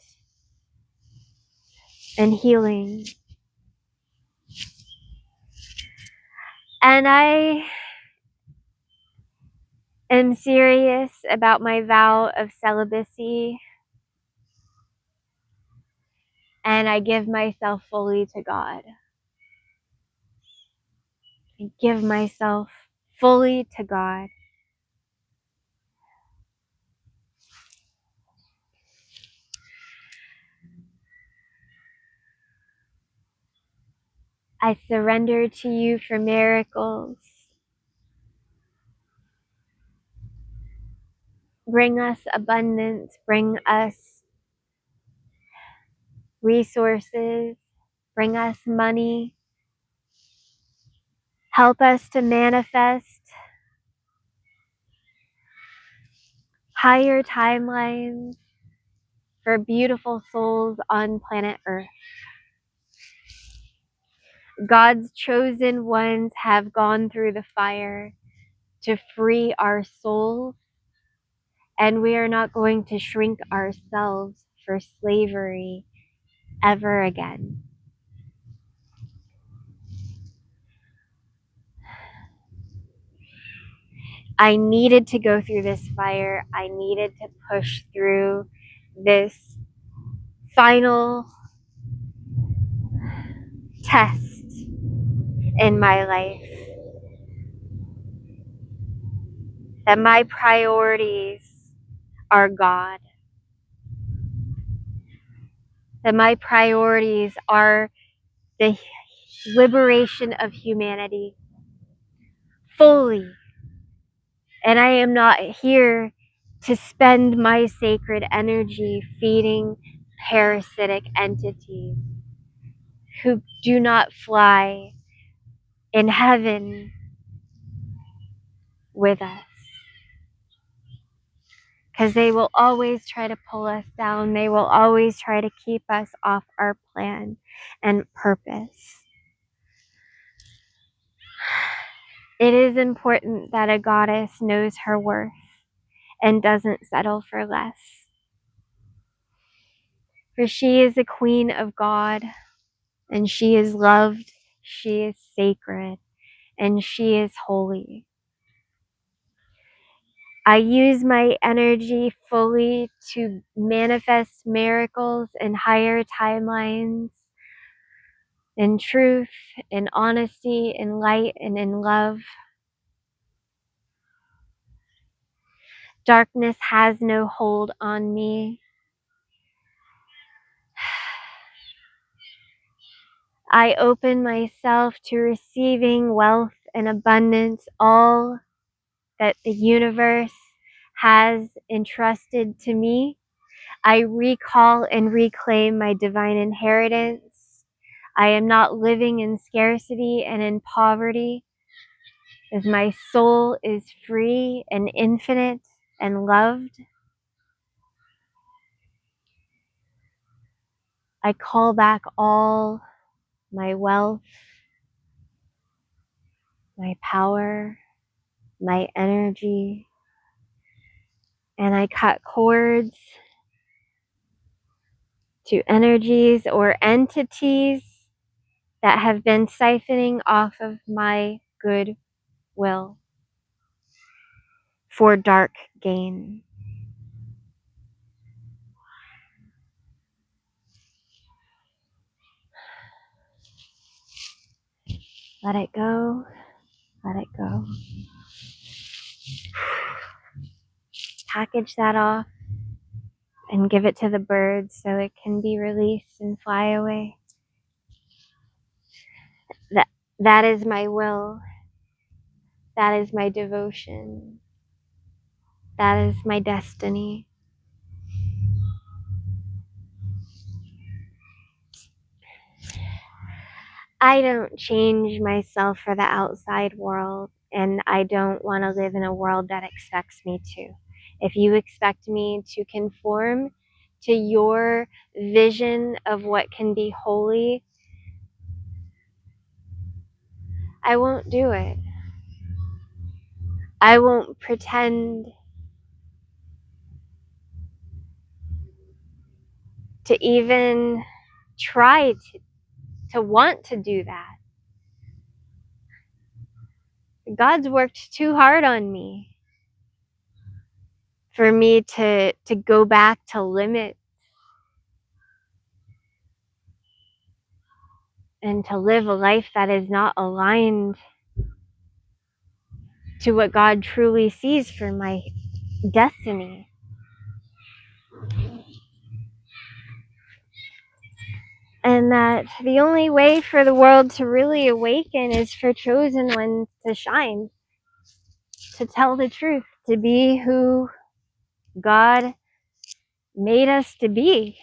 and healing. And I am serious about my vow of celibacy, and I give myself fully to God. I give myself fully to God. I surrender to you for miracles. Bring us abundance, bring us resources, bring us money. Help us to manifest higher timelines for beautiful souls on planet Earth. God's chosen ones have gone through the fire to free our souls, and we are not going to shrink ourselves for slavery ever again. I needed to go through this fire. I needed to push through this final test in my life. That my priorities are God. That my priorities are the liberation of humanity fully. And I am not here to spend my sacred energy feeding parasitic entities who do not fly in heaven with us. Because they will always try to pull us down. They will always try to keep us off our plan and purpose. It is important that a goddess knows her worth and doesn't settle for less. For she is a queen of God, and she is loved, she is sacred, and she is holy. I use my energy fully to manifest miracles in higher timelines, in truth, in honesty, in light, and in love. Darkness has no hold on me. I open myself to receiving wealth and abundance, all that the universe has entrusted to me. I recall and reclaim my divine inheritance. I am not living in scarcity and in poverty, as my soul is free and infinite and loved. I call back all my wealth, my power, my energy, and I cut cords to energies or entities that have been siphoning off of my good will for dark gain. Let it go. Let it go. Package that off. and give it to the birds so it can be released and fly away. That is my will. That is my devotion. That is my destiny. I don't change myself for the outside world, and I don't want to live in a world that expects me to. If you expect me to conform to your vision of what can be holy, I won't do it. I won't pretend to even try to want to do that. God's worked too hard on me for me to go back to limit and to live a life that is not aligned to what God truly sees for my destiny. And that the only way for the world to really awaken is for chosen ones to shine, to tell the truth, to be who God made us to be.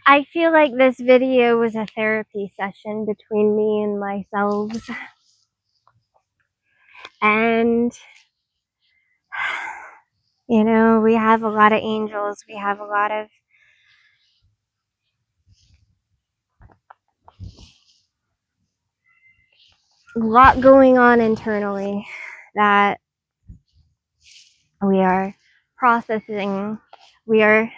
I feel like this video was a therapy session between me and myself. And, you know, we have a lot of angels. We have a lot going on internally that we are processing. We are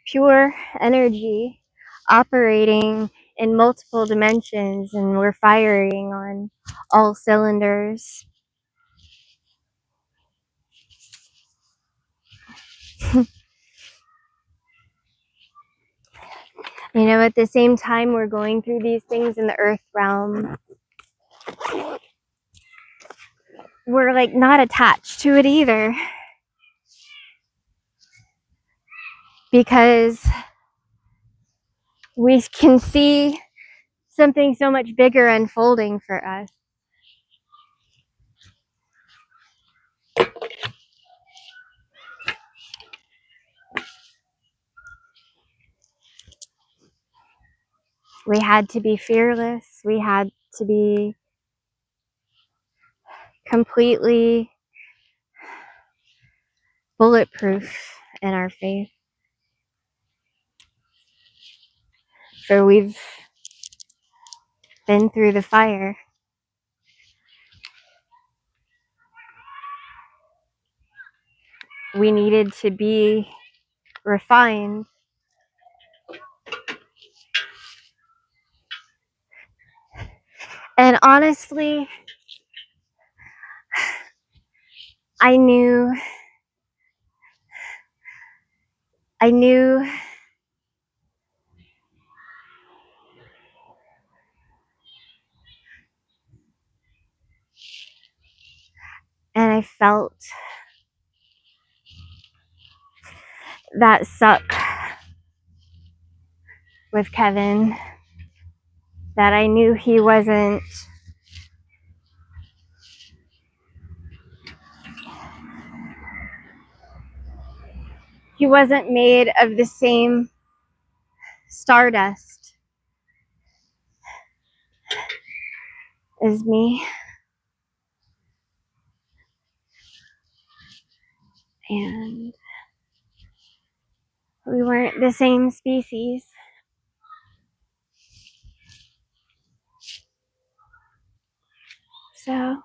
pure energy operating in multiple dimensions, and we're firing on all cylinders. You know, at the same time we're going through these things in the earth realm, we're like not attached to it either, because we can see something so much bigger unfolding for us. We had to be fearless. We had to be completely bulletproof in our faith. For we've been through the fire. We needed to be refined. And honestly, I knew and I felt that suck with Kevin, that I knew he wasn't made of the same stardust as me. And we weren't the same species. So,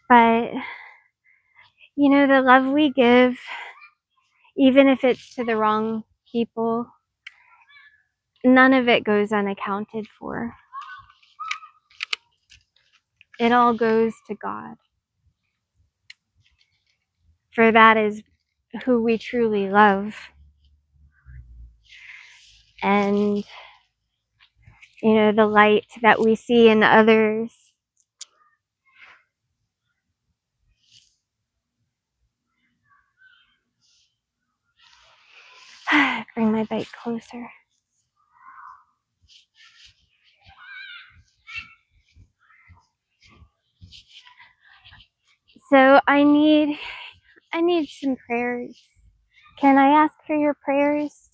but, you know, the love we give even if it's to the wrong people, none of it goes unaccounted for. It all goes to God. For that is who we truly love. And, you know, the light that we see in others. Bring my bike closer. So I need some prayers. Can I ask for your prayers?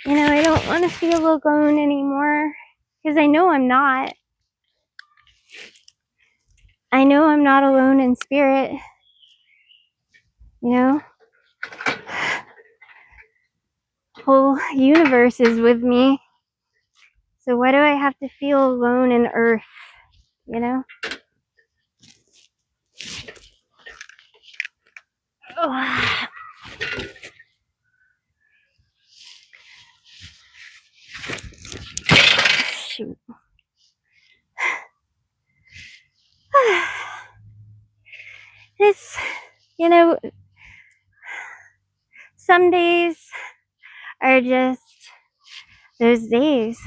You know, I don't want to feel alone anymore, because I know I'm not. I know I'm not alone in spirit. You know, the whole universe is with me. So why do I have to feel alone in earth? You know? Oh, shoot. It's, you know, some days are just those days.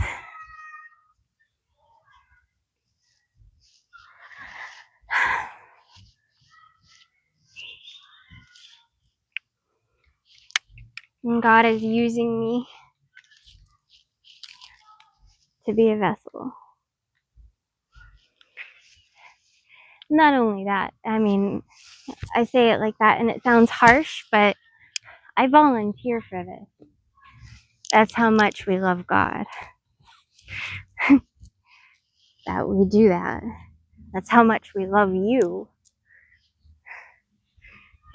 And God is using me to be a vessel. Not only that, I mean, I say it like that and it sounds harsh, but I volunteer for this. That's how much we love God. That we do that. That's how much we love you.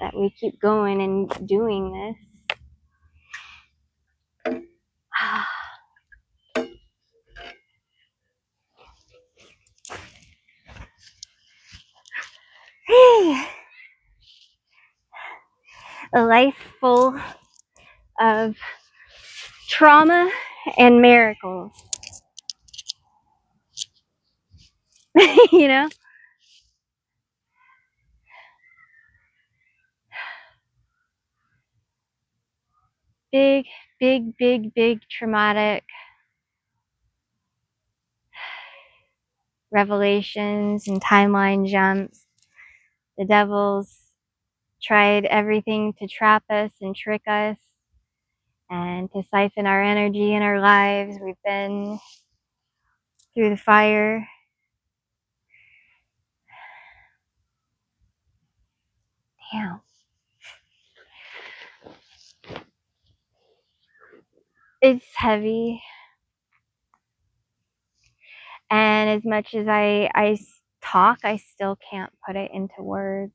That we keep going and doing this. A life full of trauma and miracles. You know? Big, big, big, big traumatic revelations and timeline jumps. The devil's tried everything to trap us and trick us and to siphon our energy in our lives. We've been through the fire. Damn. It's heavy. And as much as I talk, I still can't put it into words.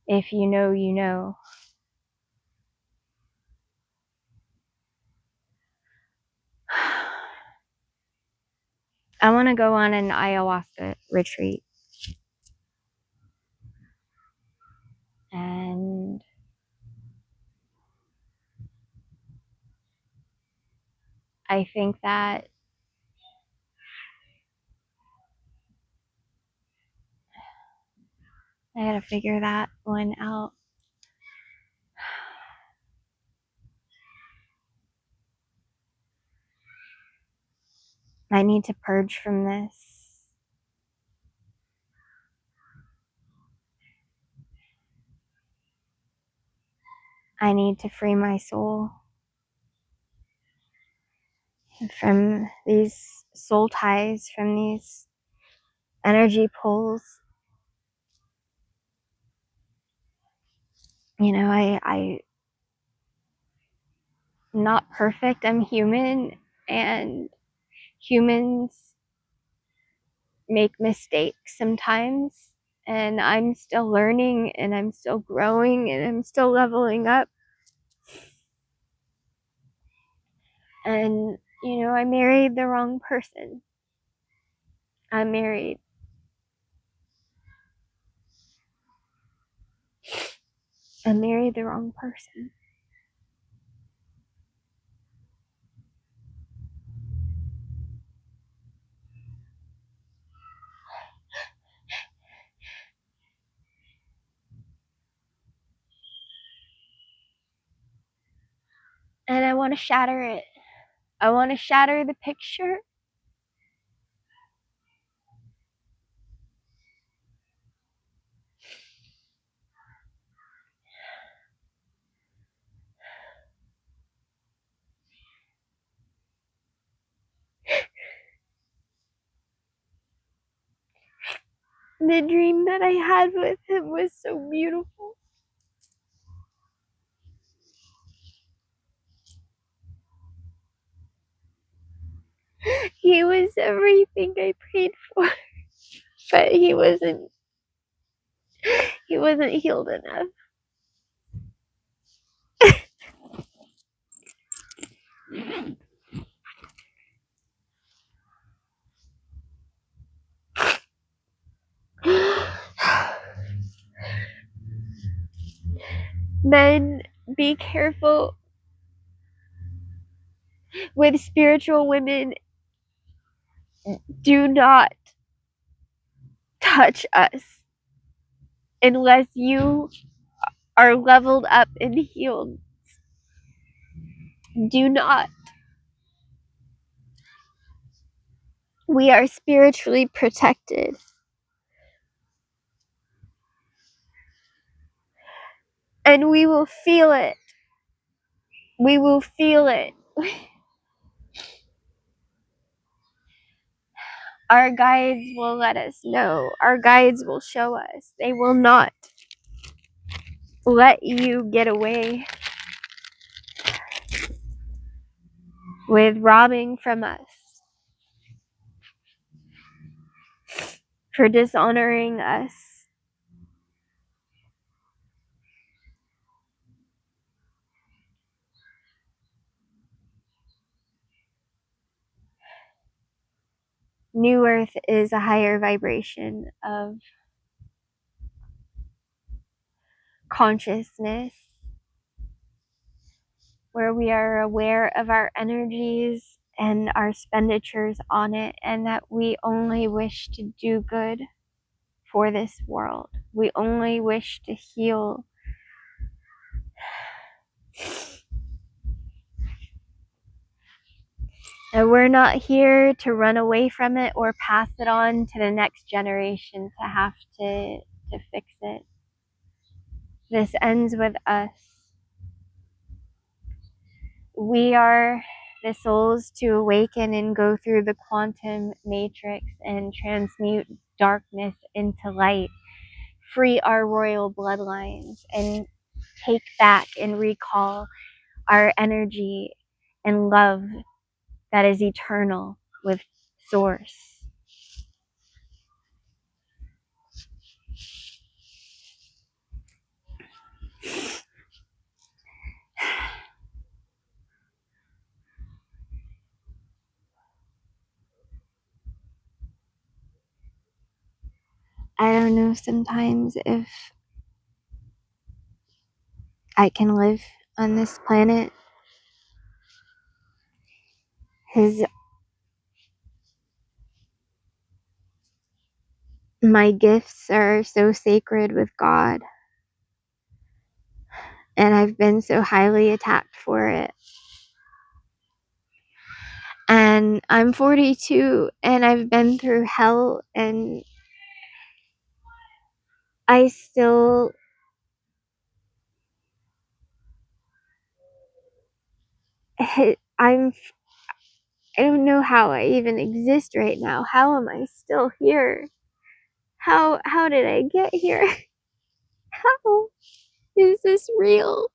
If you know, you know. I want to go on an ayahuasca retreat. And I think that I gotta figure that one out. I need to purge from this. I need to free my soul from these soul ties, from these energy pulls. You know, I'm not perfect. I'm human, and humans make mistakes sometimes. And I'm still learning, and I'm still growing, and I'm still leveling up. And, you know, I married the wrong person. I'm married and marry the wrong person. And I want to shatter it. I want to shatter the picture. The dream that I had with him was so beautiful. He was everything I prayed for, but he wasn't healed enough. Men, be careful with spiritual women. Do not touch us unless you are leveled up and healed. Do not. We are spiritually protected. And we will feel it. We will feel it. Our guides will let us know. Our guides will show us. They will not let you get away with robbing from us, for dishonoring us. New Earth is a higher vibration of consciousness, where we are aware of our energies and our expenditures on it, and that we only wish to do good for this world. We only wish to heal. And we're not here to run away from it or pass it on to the next generation to have to fix it. This ends with us. We are the souls to awaken and go through the quantum matrix and transmute darkness into light, free our royal bloodlines, and take back and recall our energy and love that is eternal with Source. I don't know sometimes if I can live on this planet, because my gifts are so sacred with God, and I've been so highly attacked for it. And I'm 42, and I've been through hell, and I still I don't know how I even exist right now. How am I still here? How did I get here? How is this real?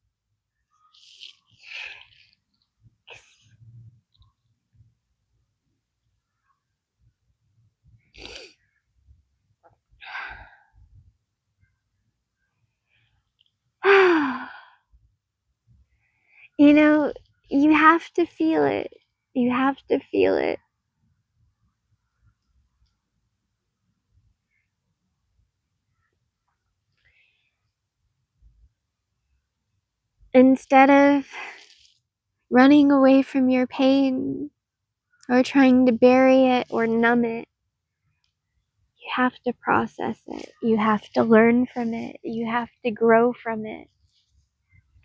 You know, you have to feel it. You have to feel it. Instead of running away from your pain or trying to bury it or numb it, you have to process it. You have to learn from it. You have to grow from it.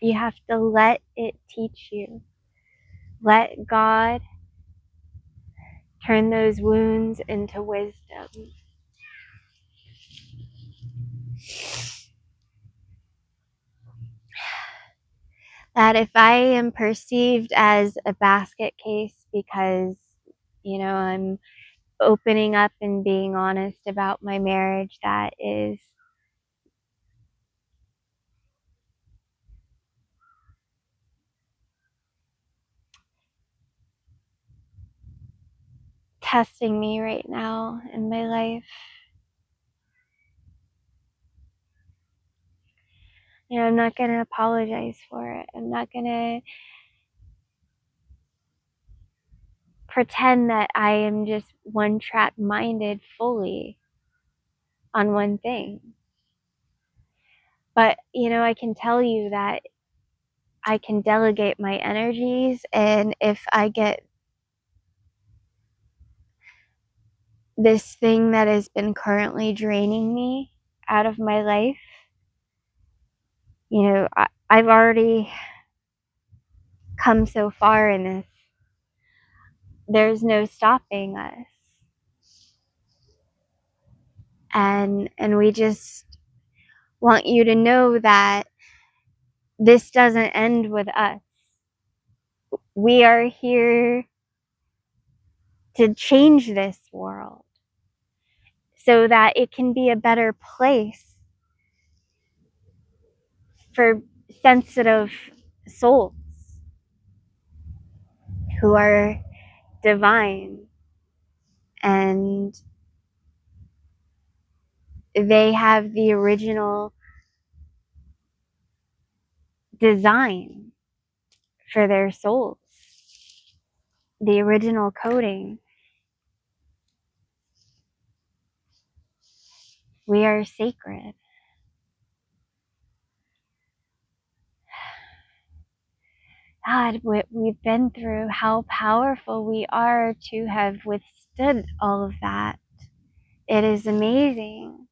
You have to let it teach you. Let God turn those wounds into wisdom. That if I am perceived as a basket case because, I'm opening up and being honest about my marriage, that is testing me right now in my life. I'm not going to apologize for it. I'm not going to pretend that I am just one track minded fully on one thing. But, I can tell you that I can delegate my energies, and if I get this thing that has been currently draining me out of my life, I've already come so far in this. There's no stopping us. And we just want you to know that this doesn't end with us. We are here to change this world so that it can be a better place for sensitive souls who are divine, and they have the original design for their souls, the original coding. We are sacred. God, what we've been through, how powerful we are to have withstood all of that. It is amazing.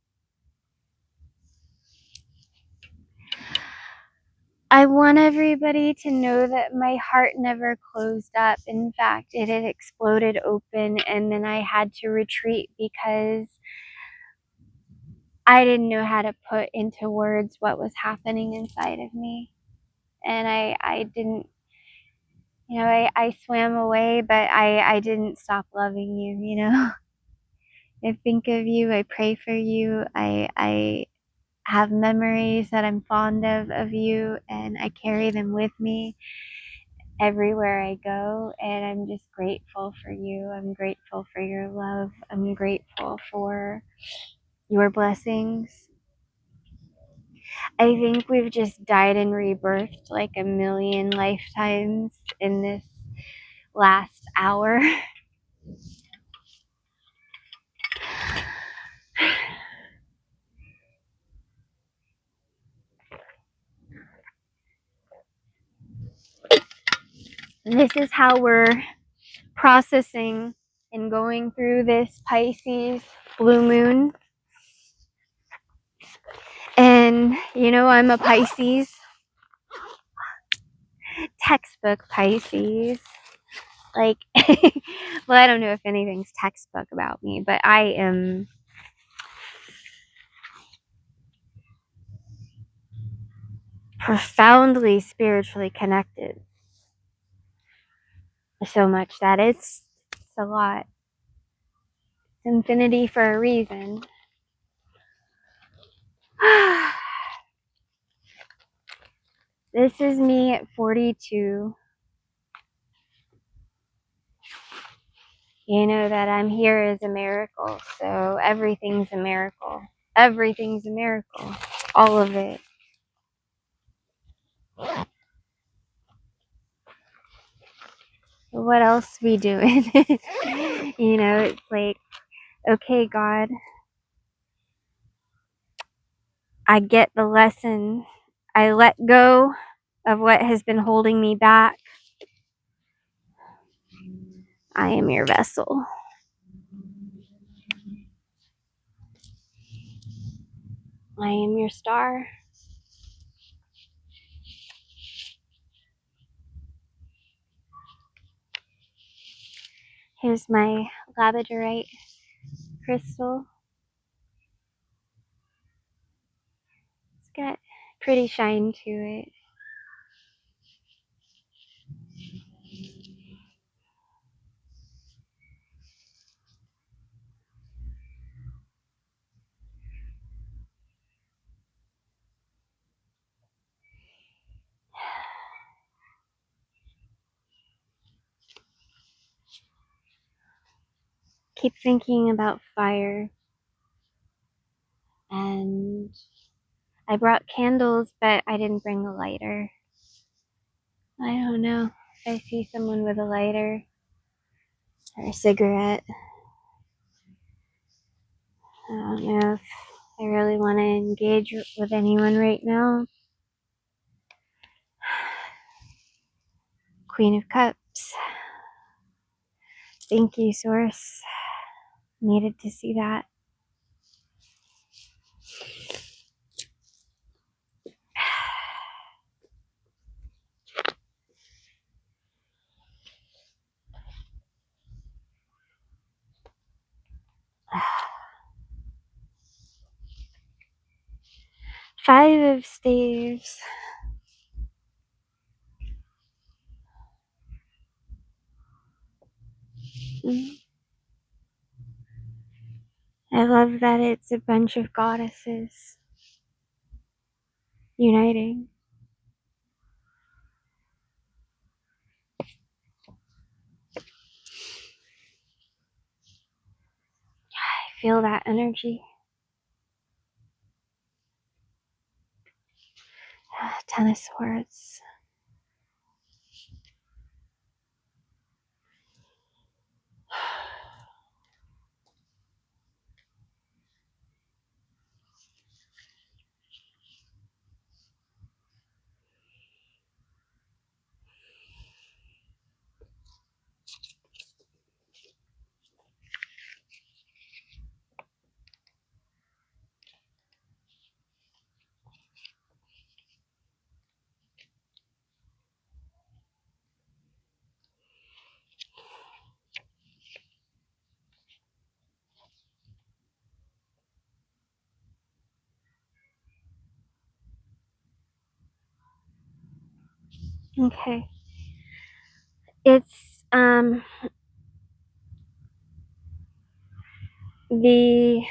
I want everybody to know that my heart never closed up. In fact, it had exploded open, and then I had to retreat because I didn't know how to put into words what was happening inside of me. And I didn't, I swam away, but I didn't stop loving you, I think of you, I pray for you, I have memories that I'm fond of you, and I carry them with me everywhere I go, and I'm just grateful for you. I'm grateful for your love. I'm grateful for your blessings. I think we've just died and rebirthed like a million lifetimes in this last hour. This is how we're processing and going through this Pisces blue moon. And I'm a Pisces, textbook Pisces. Like, well, I don't know if anything's textbook about me, but I am profoundly spiritually connected. So much that it's a lot. It's infinity for a reason. This is me at 42. That I'm here is a miracle. So everything's a miracle. Everything's a miracle. All of it. What else we doing? It's like, okay, God, I get the lesson. I let go of what has been holding me back. I am your vessel. I am your star. Here's my labradorite crystal. It's got pretty shine to it. Keep thinking about fire. And I brought candles, but I didn't bring a lighter. I don't know if I see someone with a lighter or a cigarette. I don't know if I really want to engage with anyone right now. Queen of Cups. Thank you, Source. Needed to see that. Five of Staves. I love that it's a bunch of goddesses uniting. I feel that energy. 10 of Swords. Okay. It's the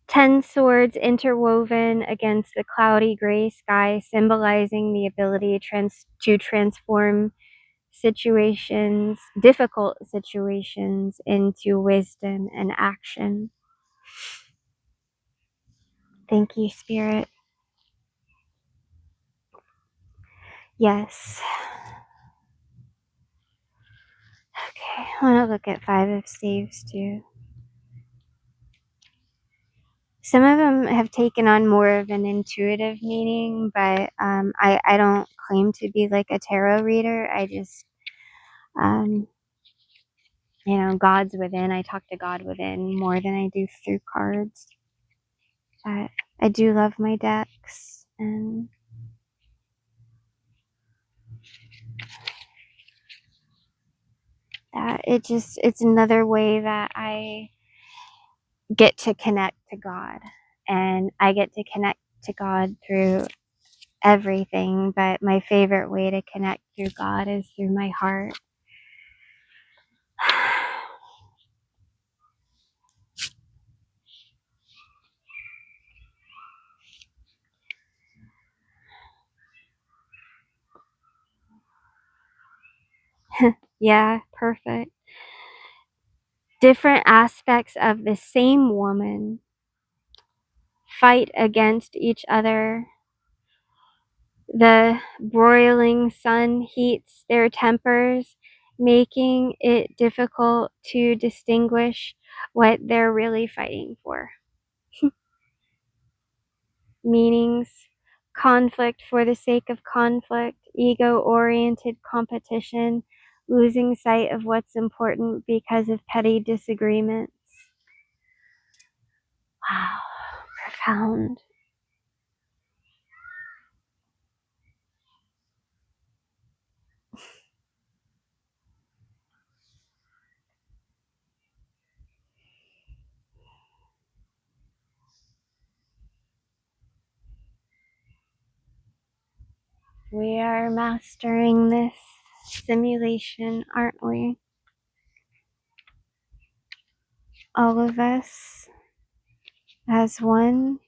10 swords interwoven against the cloudy gray sky, symbolizing the ability to transform situations, difficult situations, into wisdom and action. Thank you, Spirit. Yes. Okay, I want to look at 5 of Staves too. Some of them have taken on more of an intuitive meaning, but I don't claim to be like a tarot reader. I just, God's within. I talk to God within more than I do through cards. But I do love my decks, and that it's another way that I get to connect to God, and I get to connect to God through everything, but my favorite way to connect through God is through my heart. Yeah, perfect. Different aspects of the same woman fight against each other. The broiling sun heats their tempers, making it difficult to distinguish what they're really fighting for. meanings, conflict for the sake of conflict, ego-oriented competition, losing sight of what's important because of petty disagreements. Wow, profound. We are mastering this simulation, aren't we? All of us as one.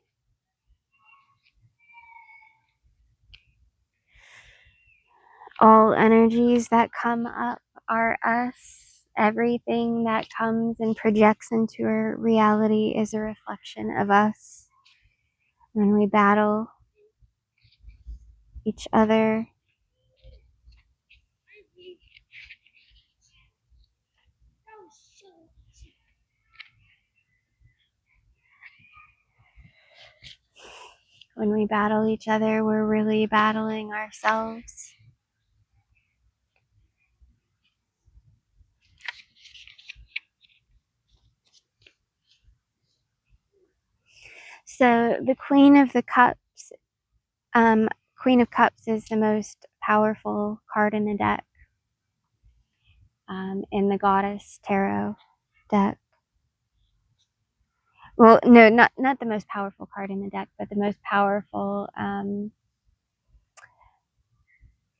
All energies that come up are us. Everything that comes and projects into our reality is a reflection of us. When we battle each other, we're really battling ourselves. So the Queen of Cups is the most powerful card in the deck, in the Goddess Tarot deck. Well, no, not the most powerful card in the deck, but the most powerful,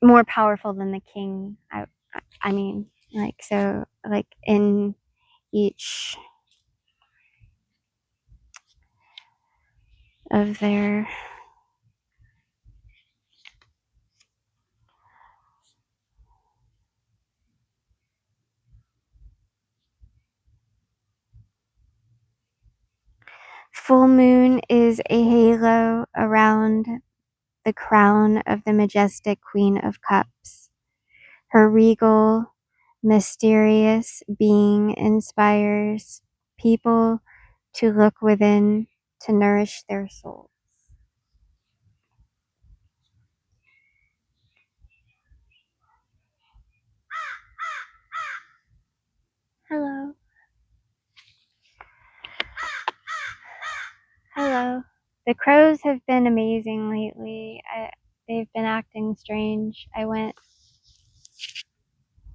more powerful than the King. I mean, like, so, like, in each of their full moon is a halo around the crown of the majestic Queen of Cups. Her regal, mysterious being inspires people to look within to nourish their souls. Hello. Hello. The crows have been amazing lately. They've been acting strange.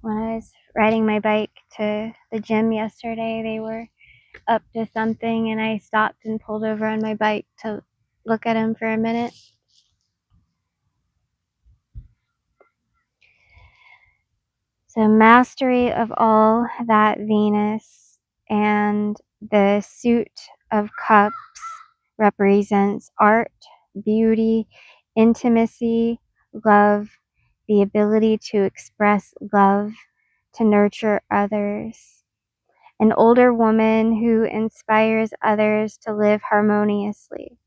When I was riding my bike to the gym yesterday, they were up to something, and I stopped and pulled over on my bike to look at them for a minute. So mastery of all that Venus, and the suit of cups represents art, beauty, intimacy, love, the ability to express love, to nurture others. An older woman who inspires others to live harmoniously.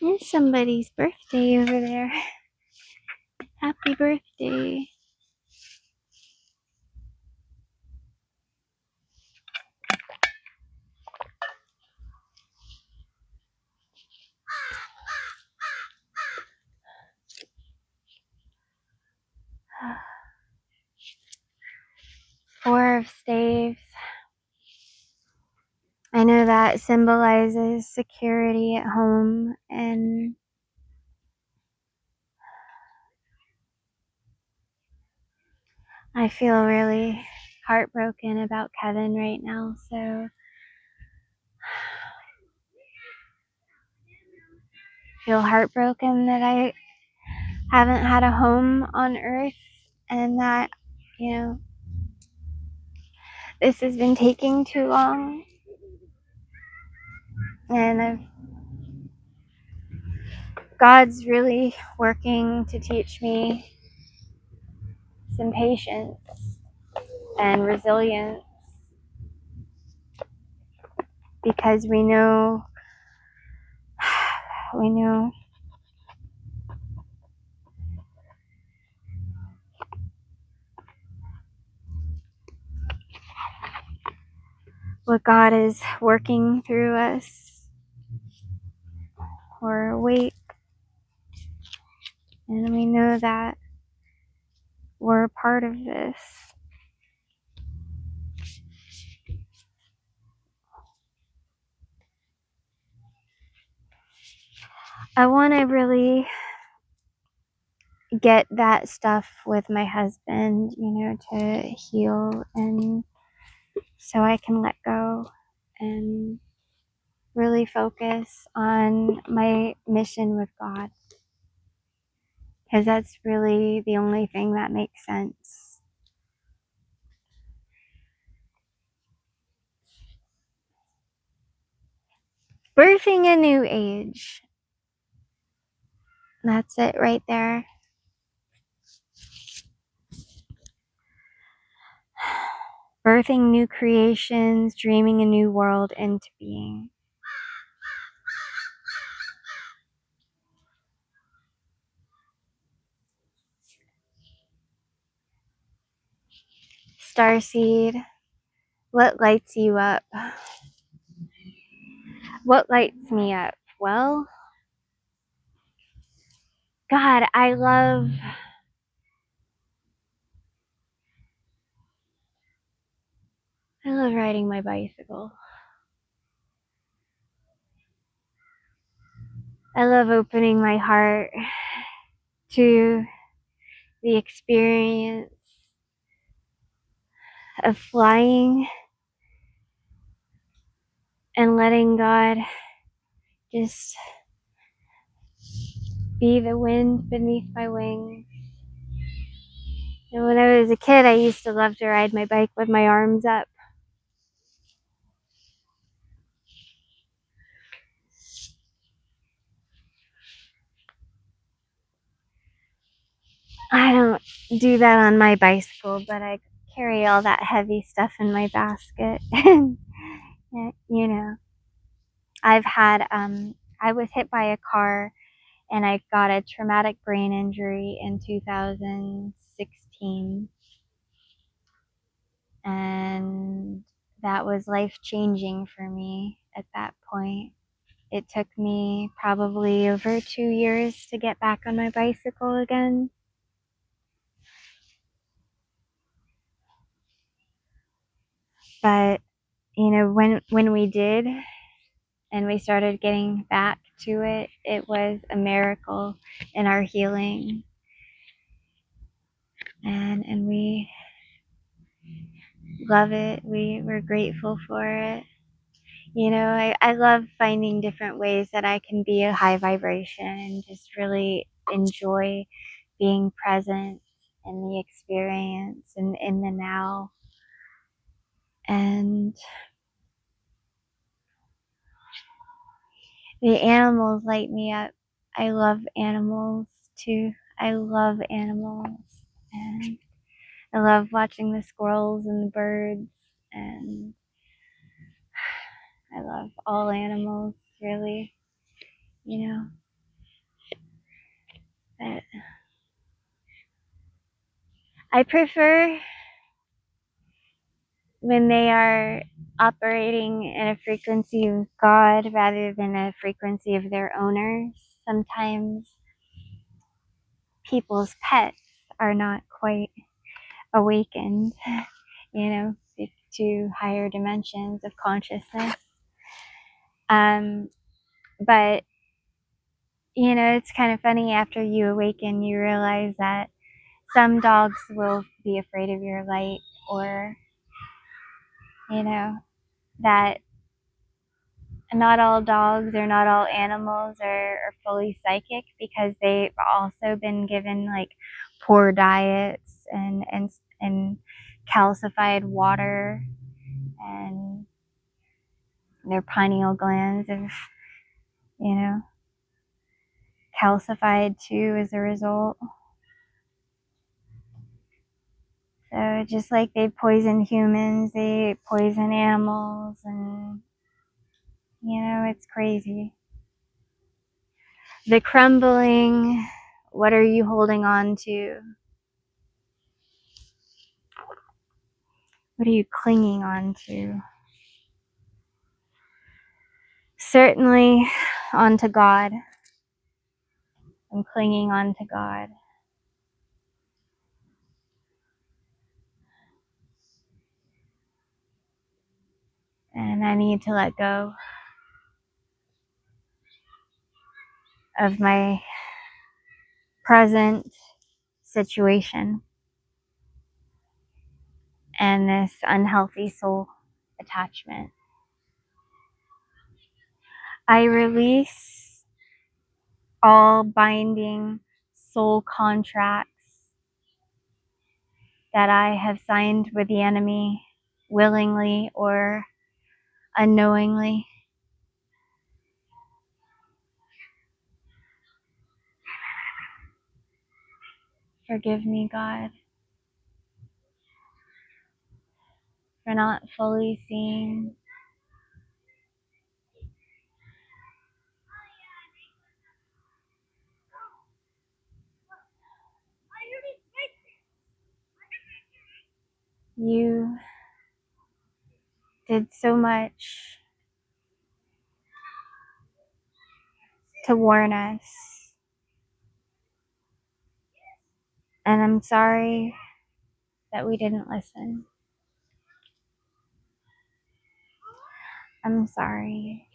It's somebody's birthday over there. Happy birthday. Four of Staves. I know that symbolizes security at home, and I feel really heartbroken about Kevin right now, so I feel heartbroken that I haven't had a home on Earth, and that, this has been taking too long, and God's really working to teach me some patience and resilience. because we know what God is working through us. We're awake, and we know that we're a part of this. I want to really get that stuff with my husband, to heal, and so I can let go and really focus on my mission with God, because that's really the only thing that makes sense. Birthing a new age. That's it right there. Birthing new creations, dreaming a new world into being. Starseed, what lights you up? What lights me up? Well, God, I love riding my bicycle. I love opening my heart to the experience of flying and letting God just be the wind beneath my wings. And when I was a kid, I used to love to ride my bike with my arms up. I don't do that on my bicycle, but I carry all that heavy stuff in my basket. And, I've had, I was hit by a car and I got a traumatic brain injury in 2016. And that was life-changing for me at that point. It took me probably over 2 years to get back on my bicycle again. But, when we did and we started getting back to it, it was a miracle in our healing. And we love it. We're grateful for it. I love finding different ways that I can be a high vibration and just really enjoy being present in the experience and in the now. And the animals light me up. I love animals too. I love animals. And I love watching the squirrels and the birds. And I love all animals, really. But I prefer when they are operating in a frequency of God rather than a frequency of their owners. Sometimes people's pets are not quite awakened, to higher dimensions of consciousness. But, it's kind of funny, after you awaken, you realize that some dogs will be afraid of your light, or, that not all dogs or not all animals are fully psychic, because they've also been given like poor diets and calcified water, and their pineal glands have, calcified too as a result. So just like they poison humans, they poison animals, and You know, it's crazy. The crumbling, what are you holding on to? What are you clinging on to? Certainly onto God. I'm clinging onto God. And I need to let go of my present situation and this unhealthy soul attachment. I release all binding soul contracts that I have signed with the enemy willingly or unknowingly. Forgive me, God, for not fully seeing you did so much to warn us. And I'm sorry that we didn't listen. I'm sorry.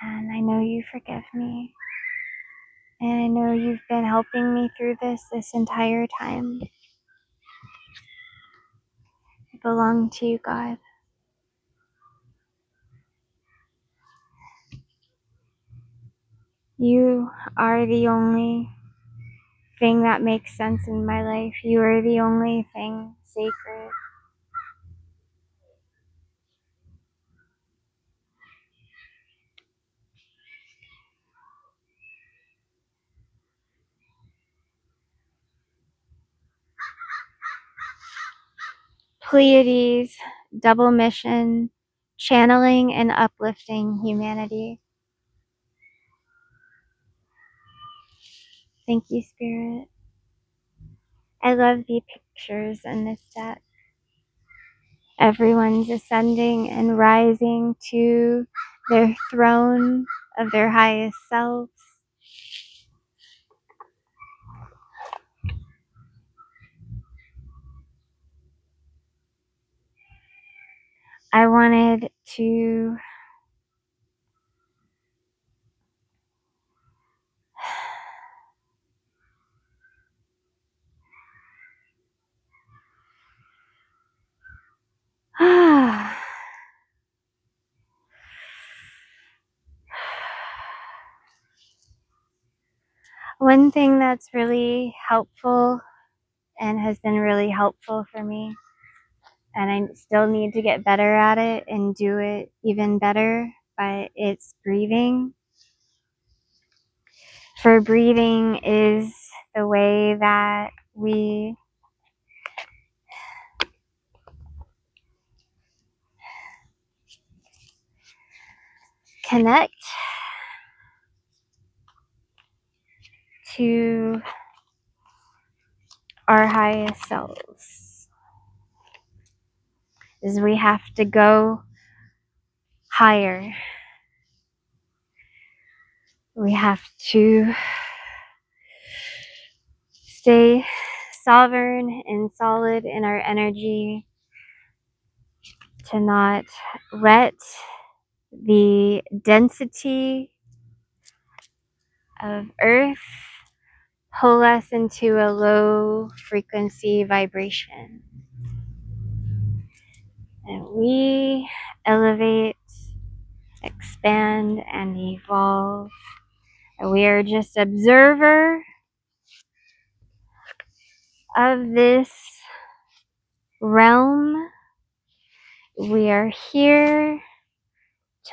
And I know you forgive me. And I know you've been helping me through this entire time. I belong to you, God. You are the only thing that makes sense in my life. You are the only thing sacred. Pleiades, double mission, channeling and uplifting humanity. Thank you, Spirit. I love the pictures in this deck. Everyone's ascending and rising to their throne of their highest selves. I wanted to one thing that's really helpful and has been really helpful for me, and I still need to get better at it and do it even better, but it's breathing. For breathing is the way that we connect to our highest selves. Is we have to go higher. We have to stay sovereign and solid in our energy, to not let the density of Earth pull us into a low frequency vibration. And we elevate, expand, and evolve. And we are just observer of this realm. We are here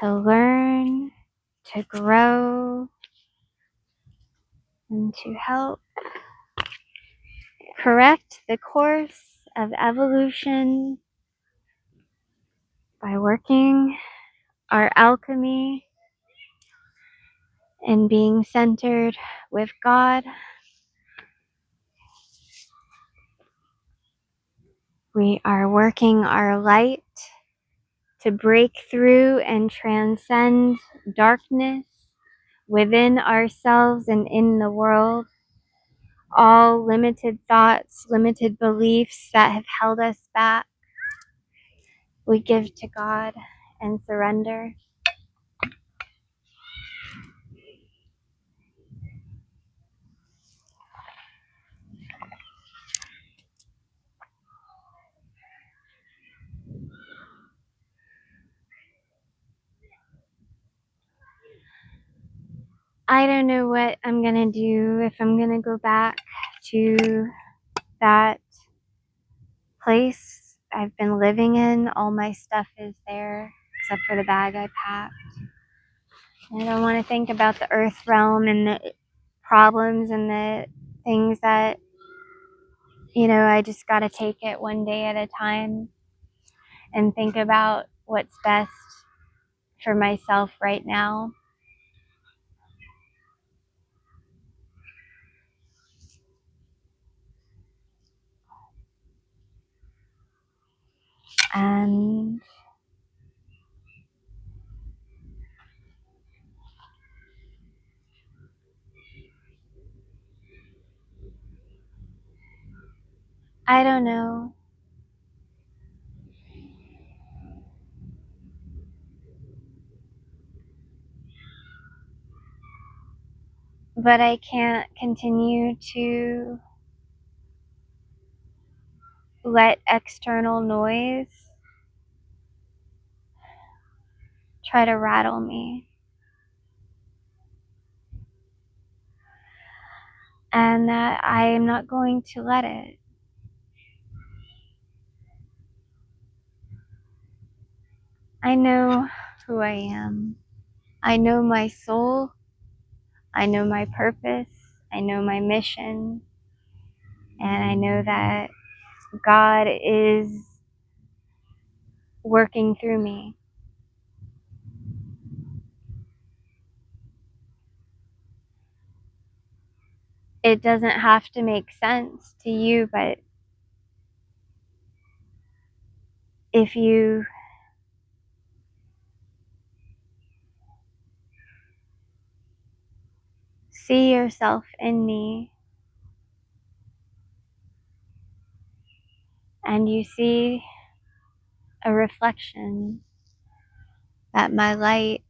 to learn, to grow, and to help correct the course of evolution by working our alchemy and being centered with God. We are working our light to break through and transcend darkness within ourselves and in the world. All limited thoughts, limited beliefs that have held us back, we give to God and surrender. I don't know what I'm gonna do, if I'm gonna go back to that place I've been living in. All my stuff is there, except for the bag I packed. I don't want to think about the earth realm and the problems and the things that, I just got to take it one day at a time and think about what's best for myself right now. And I don't know. But I can't continue to let external noise try to rattle me. And that I am not going to let it. I know who I am. I know my soul. I know my purpose. I know my mission. And I know that God is working through me. It doesn't have to make sense to you, but if you see yourself in me and you see a reflection that my light,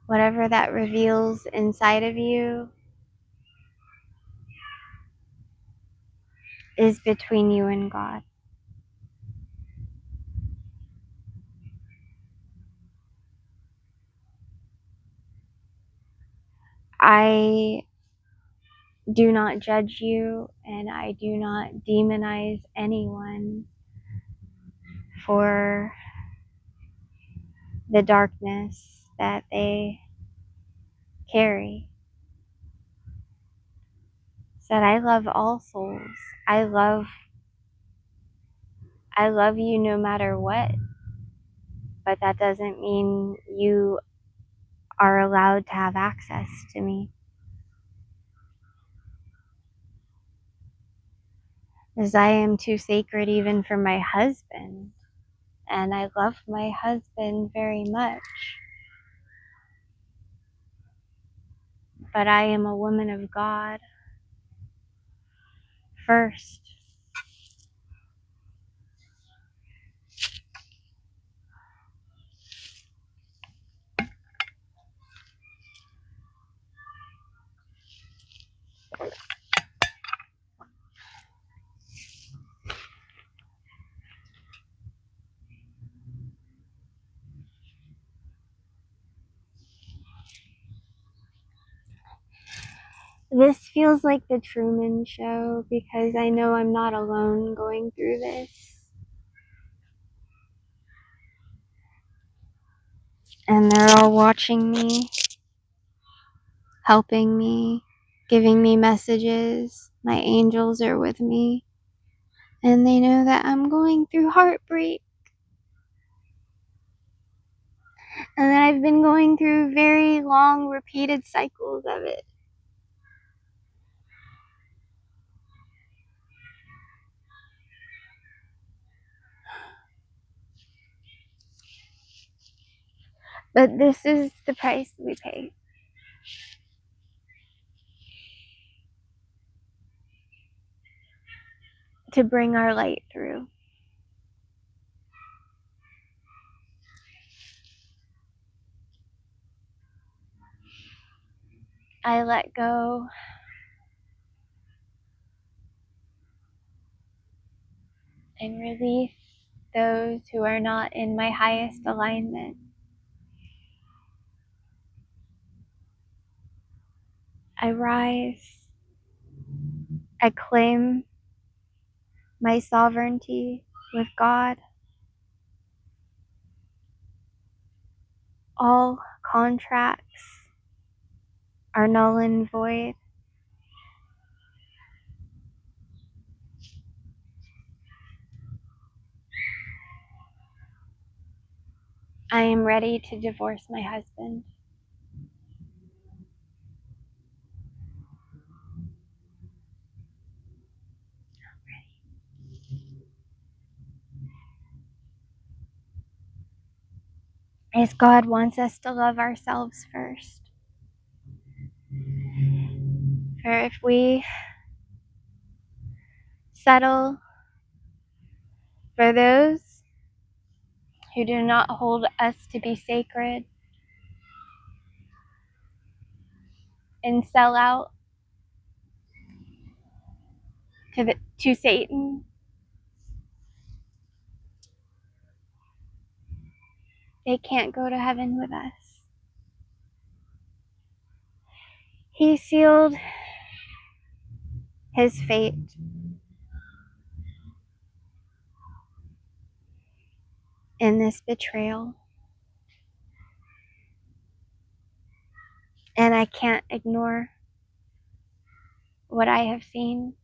whatever that reveals inside of you, is between you and God. I do not judge you, and I do not demonize anyone for the darkness that they carry. Said I love all souls. I love you no matter what, but that doesn't mean you are allowed to have access to me. As I am too sacred even for my husband, and I love my husband very much. But I am a woman of God first. This feels like the Truman Show because I know I'm not alone going through this. And they're all watching me, helping me, giving me messages. My angels are with me. And they know that I'm going through heartbreak. And that I've been going through very long, repeated cycles of it. But this is the price we pay. To bring our light through. I let go and release those who are not in my highest alignment. I rise. I claim my sovereignty with God. All contracts are null and void. I am ready to divorce my husband. As God wants us to love ourselves first. For if we settle for those who do not hold us to be sacred and sell out to Satan, they can't go to heaven with us. He sealed his fate in this betrayal. And I can't ignore what I have seen.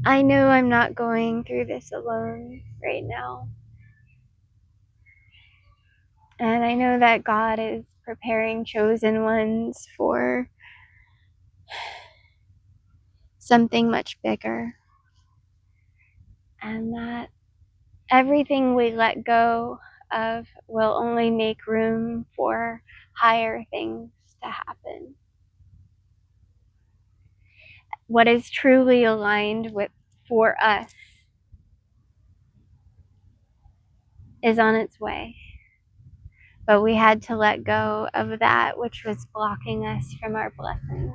I know I'm not going through this alone right now. And I know that God is preparing chosen ones for something much bigger. And that everything we let go of will only make room for higher things to happen. What is truly aligned with for us is on its way. But we had to let go of that which was blocking us from our blessing.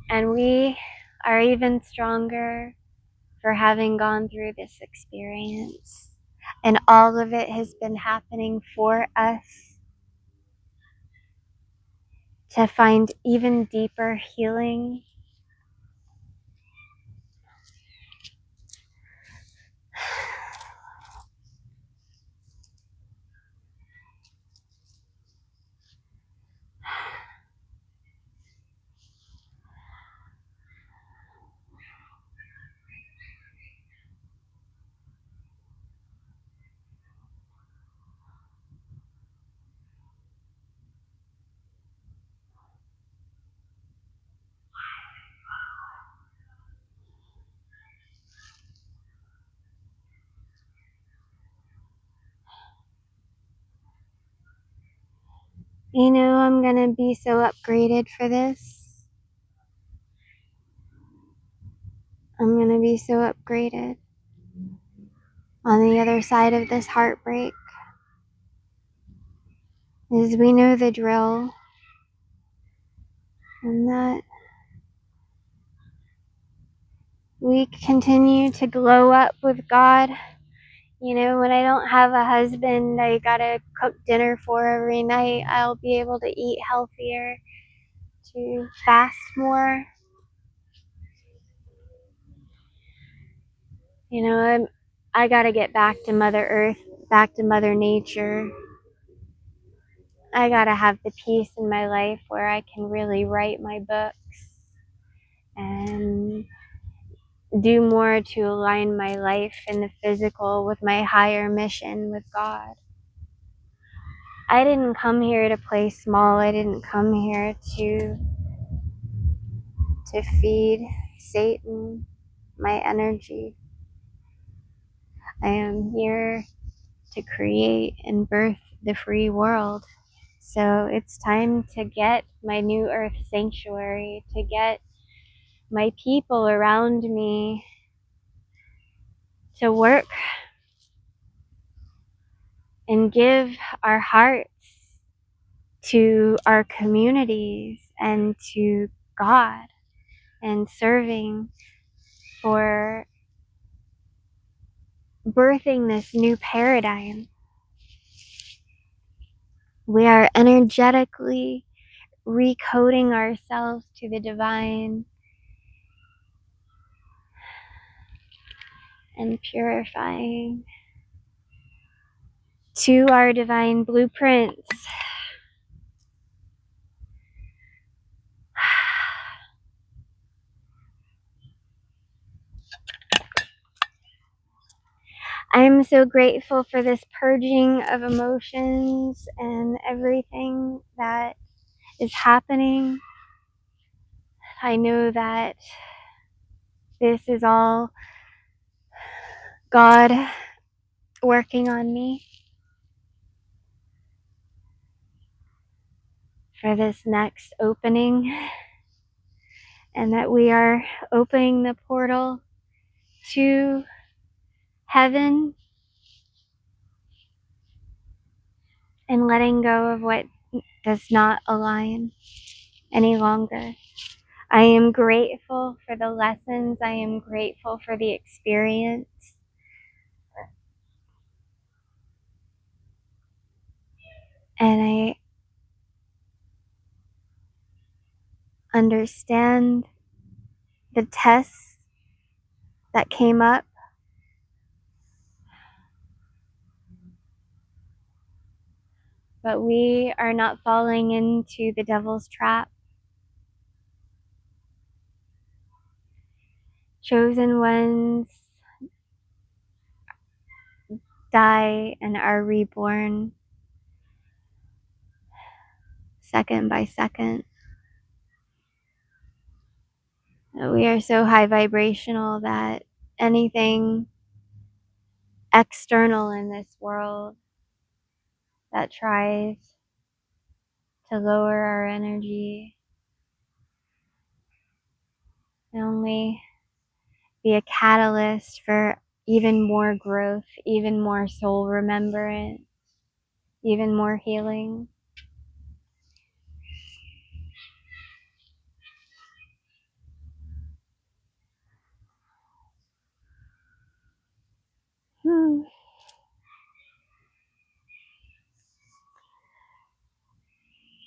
And we are even stronger for having gone through this experience. And all of it has been happening for us to find even deeper healing. You know, I'm going to be so upgraded for this. I'm going to be so upgraded on the other side of this heartbreak. As we know the drill. And that we continue to glow up with God. You know, when I don't have a husband I gotta cook dinner for every night, I'll be able to eat healthier, to fast more. You know, I gotta get back to Mother Earth, back to Mother Nature. I gotta have the peace in my life where I can really write my books and do more to align my life in the physical with my higher mission with God. I didn't come here to play small. I didn't come here to feed Satan my energy. I am here to create and birth the free world. So it's time to get my new earth sanctuary, to get my people around me to work and give our hearts to our communities and to God and serving for birthing this new paradigm. We are energetically recoding ourselves to the divine and purifying to our divine blueprints. I am so grateful for this purging of emotions and everything that is happening. I know that this is all God working on me for this next opening, and that we are opening the portal to heaven and letting go of what does not align any longer. I am grateful for the lessons. I am grateful for the experience. And I understand the tests that came up. But we are not falling into the devil's trap. Chosen ones die and are reborn second by second. We are so high vibrational that anything external in this world that tries to lower our energy can only be a catalyst for even more growth, even more soul remembrance, even more healing.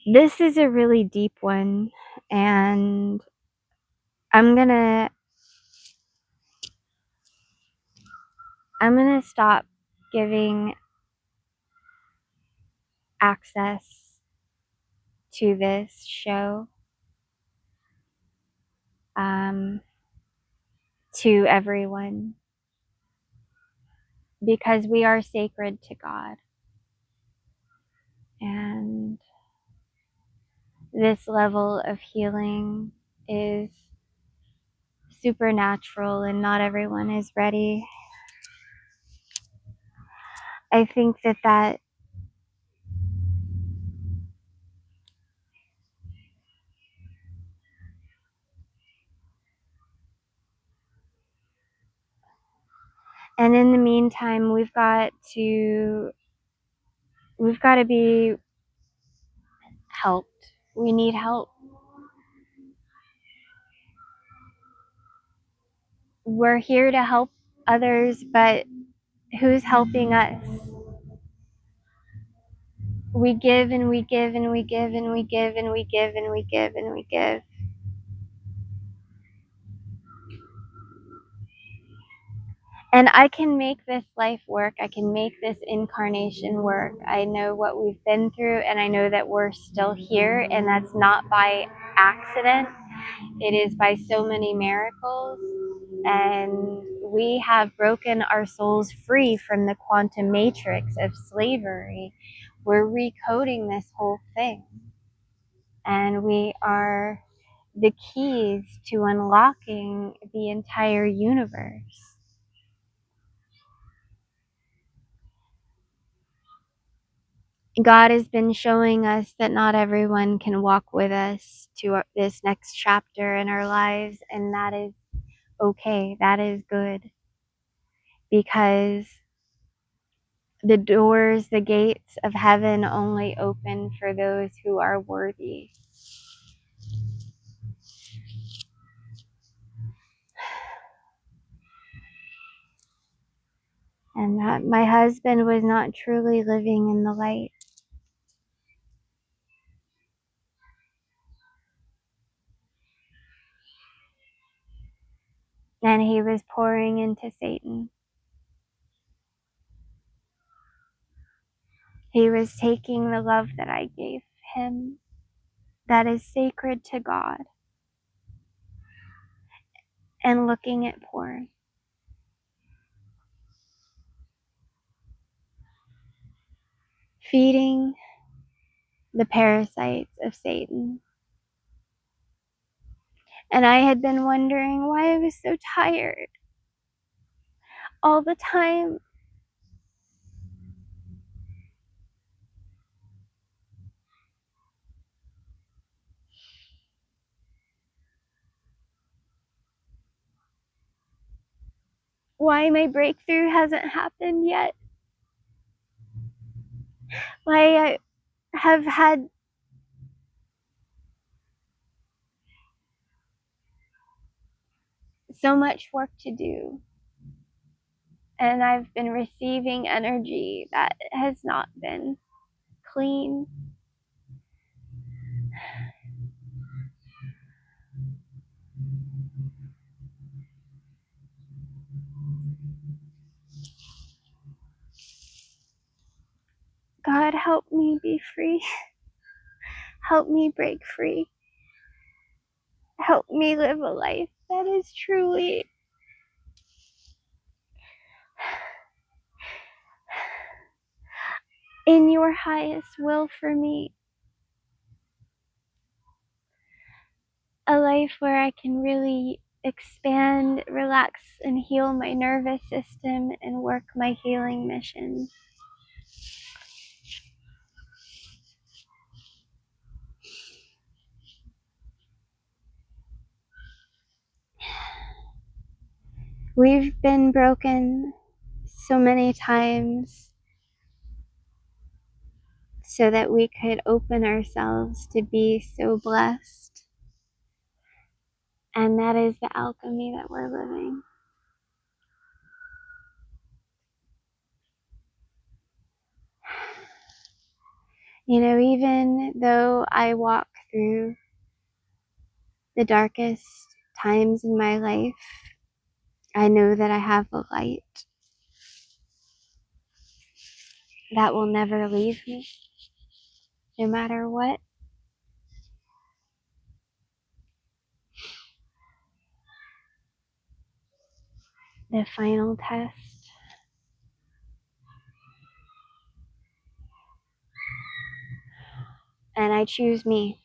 This is a really deep one, and I'm gonna stop giving access to this show to everyone, because we are sacred to God, and this level of healing is supernatural and not everyone is ready. I think that and in the meantime we've got to be helped. We need help. we're here to help others, but who's helping us? We give and we give and we give and we give and we give and we give and we give. And I can make this life work. I can make this incarnation work. I know what we've been through, and I know that we're still here, and that's not by accident. It is by so many miracles. And we have broken our souls free from the quantum matrix of slavery. We're recoding this whole thing. And we are the keys to unlocking the entire universe. God has been showing us that not everyone can walk with us to this next chapter in our lives, and that is okay. That is good, because the doors, the gates of heaven only open for those who are worthy. And that my husband was not truly living in the light. And he was pouring into Satan. He was taking the love that I gave him, that is sacred to God, and looking at porn, feeding the parasites of Satan. And I had been wondering why I was so tired all the time. Why my breakthrough hasn't happened yet. Why I have had so much work to do. And I've been receiving energy that has not been clean. God, help me be free. Help me break free. Help me live a life that is truly in your highest will for me. A life where I can really expand, relax, and heal my nervous system and work my healing mission. We've been broken so many times so that we could open ourselves to be so blessed. And that is the alchemy that we're living. You know, even though I walk through the darkest times in my life, I know that I have a light that will never leave me, no matter what. The final test. And I choose me.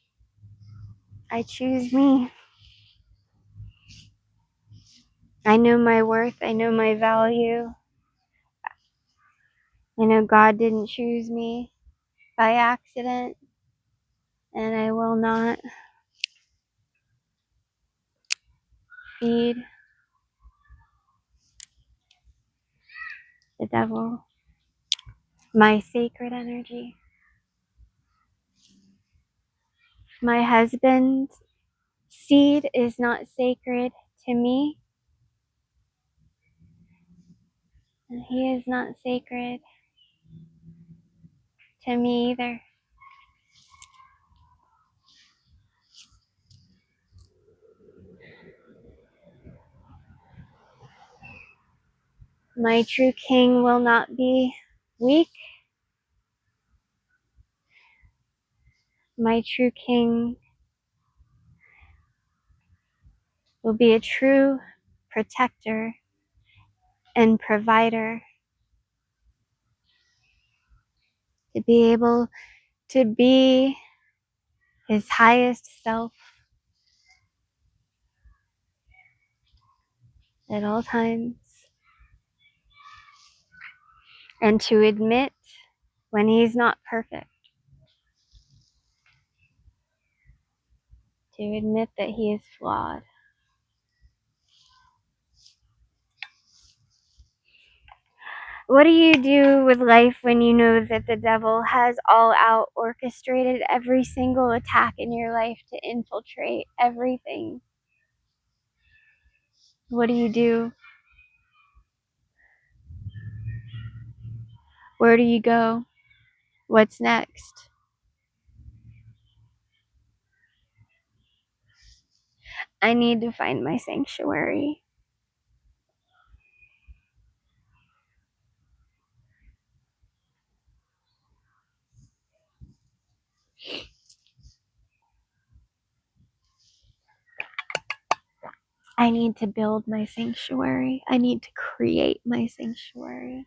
I choose me. I know my worth. I know my value. I know God didn't choose me by accident. And I will not feed the devil my sacred energy. My husband's seed is not sacred to me. And he is not sacred to me either. My true king will not be weak. My true king will be a true protector and provider, to be able to be his highest self at all times, and to admit when he's not perfect, to admit that he is flawed. What do you do with life when you know that the devil has all out orchestrated every single attack in your life to infiltrate everything? What do you do? Where do you go? What's next? I need to find my sanctuary. I need to build my sanctuary. I need to create my sanctuary.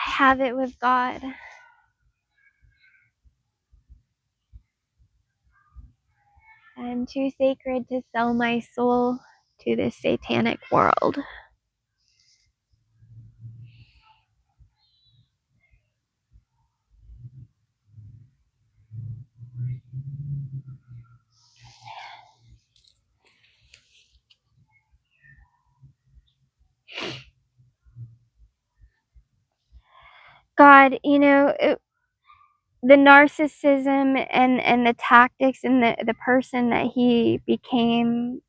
I have it with God. I'm too sacred to sell my soul to this satanic world. God, the narcissism and the tactics and the person that he became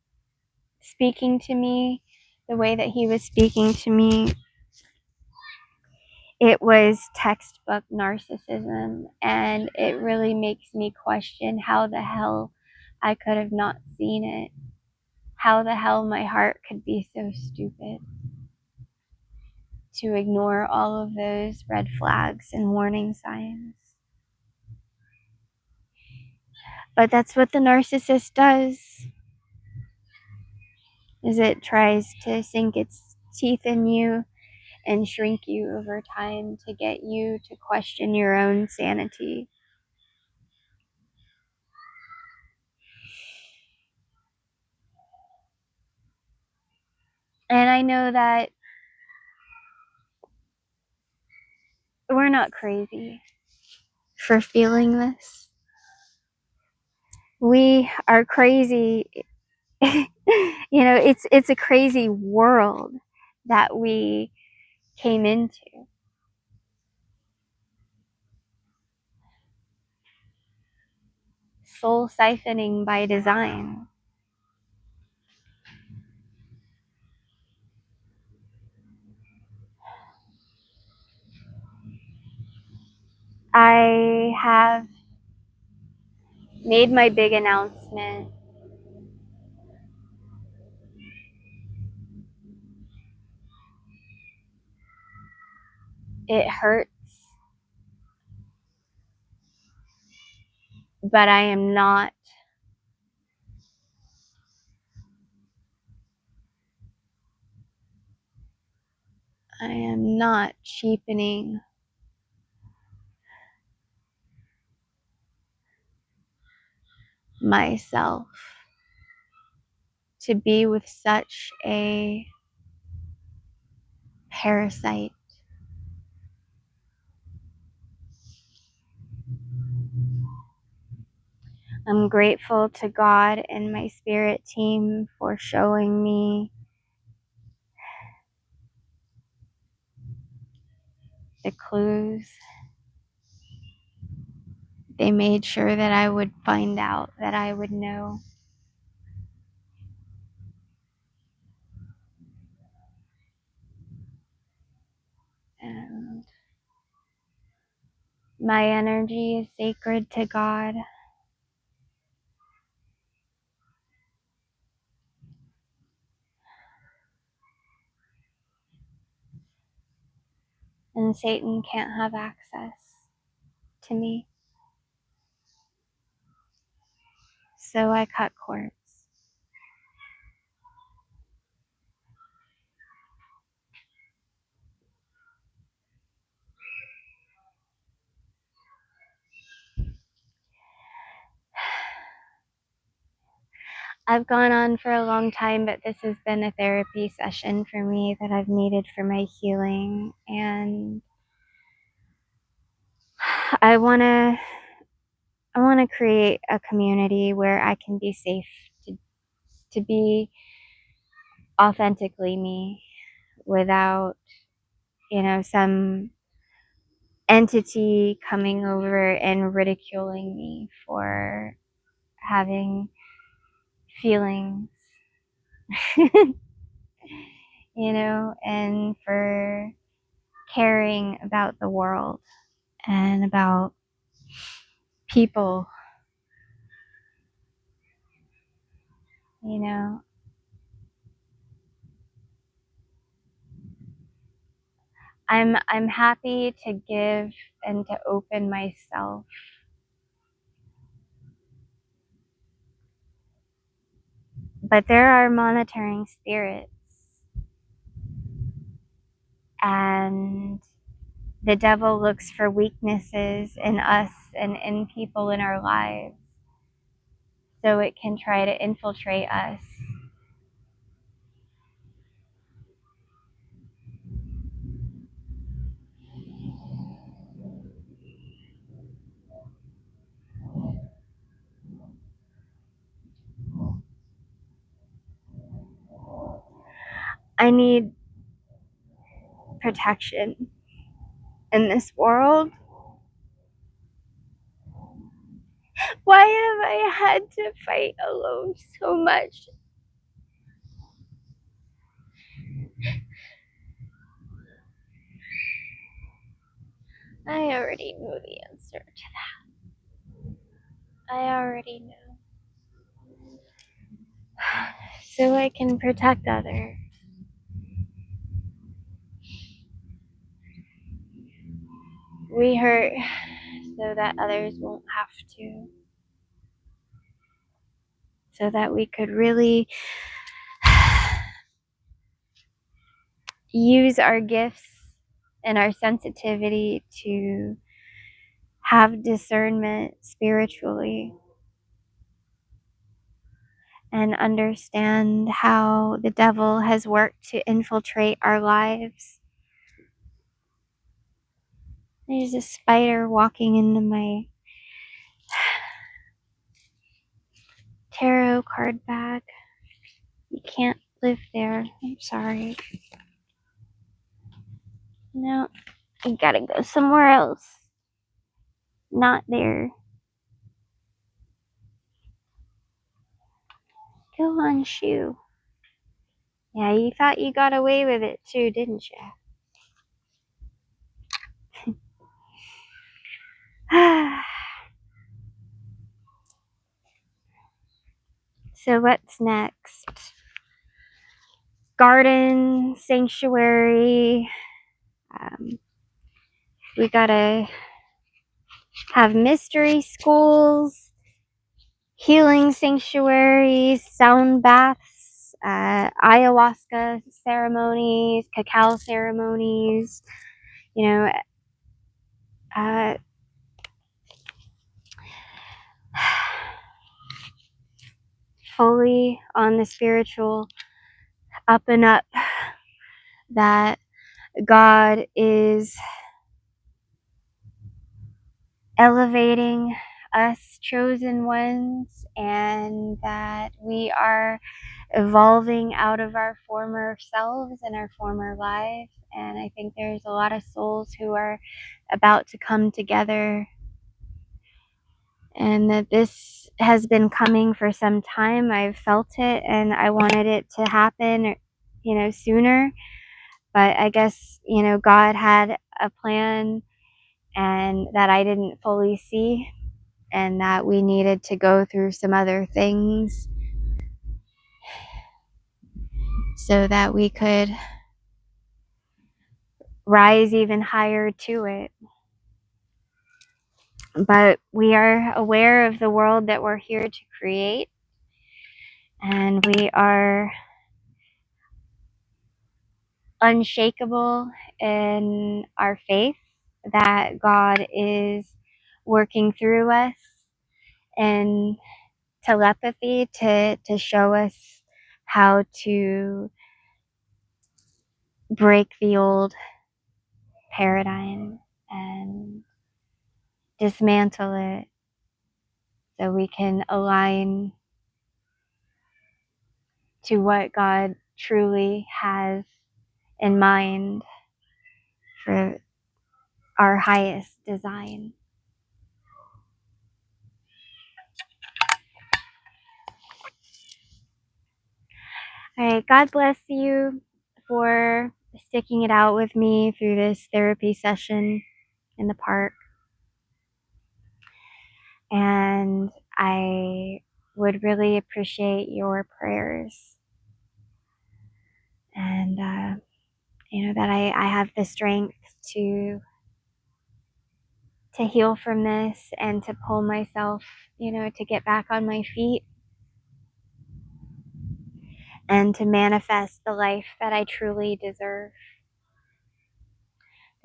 speaking to me, the way that he was speaking to me, it was textbook narcissism, and it really makes me question how the hell I could have not seen it. How the hell my heart could be so stupid to ignore all of those red flags and warning signs. But that's what the narcissist does, is it tries to sink its teeth in you and shrink you over time to get you to question your own sanity. And I know that we're not crazy for feeling this. We are crazy. It's a crazy world that we came into. Soul siphoning by design. I have made my big announcement. It hurts, but I am not cheapening myself to be with such a parasite. I'm grateful to God and my spirit team for showing me the clues. They made sure that I would find out, that I would know. My energy is sacred to God. And Satan can't have access to me. So I cut cords. I've gone on for a long time, but this has been a therapy session for me that I've needed for my healing. And I want to create a community where I can be safe to be authentically me without, some entity coming over and ridiculing me for having feelings, and for caring about the world and about people, you know. I'm happy to give and to open myself. But there are monitoring spirits, and the devil looks for weaknesses in us and in people in our lives so it can try to infiltrate us. I need protection in this world. Why have I had to fight alone so much? I already know the answer to that. I already know. So I can protect others. We hurt so that others won't have to. So that we could really use our gifts and our sensitivity to have discernment spiritually and understand how the devil has worked to infiltrate our lives. There's a spider walking into my tarot card bag. You can't live there. I'm sorry. No, you gotta go somewhere else. Not there. Go on, shoe. Yeah, you thought you got away with it too, didn't you? So what's next? Garden, sanctuary. We gotta have mystery schools, healing sanctuaries, sound baths, ayahuasca ceremonies, cacao ceremonies, you know, fully on the spiritual up and up that God is elevating us chosen ones and that we are evolving out of our former selves and our former lives. And I think there's a lot of souls who are about to come together, and that this has been coming for some time. I've felt it and I wanted it to happen, sooner. But I guess, God had a plan and that I didn't fully see, and that we needed to go through some other things so that we could rise even higher to it. But we are aware of the world that we're here to create, and we are unshakable in our faith that God is working through us and telepathy to show us how to break the old paradigm and dismantle it so we can align to what God truly has in mind for our highest design. All right, God bless you for sticking it out with me through this therapy session in the park. And I would really appreciate your prayers. And, that I have the strength to heal from this and to pull myself, to get back on my feet and to manifest the life that I truly deserve.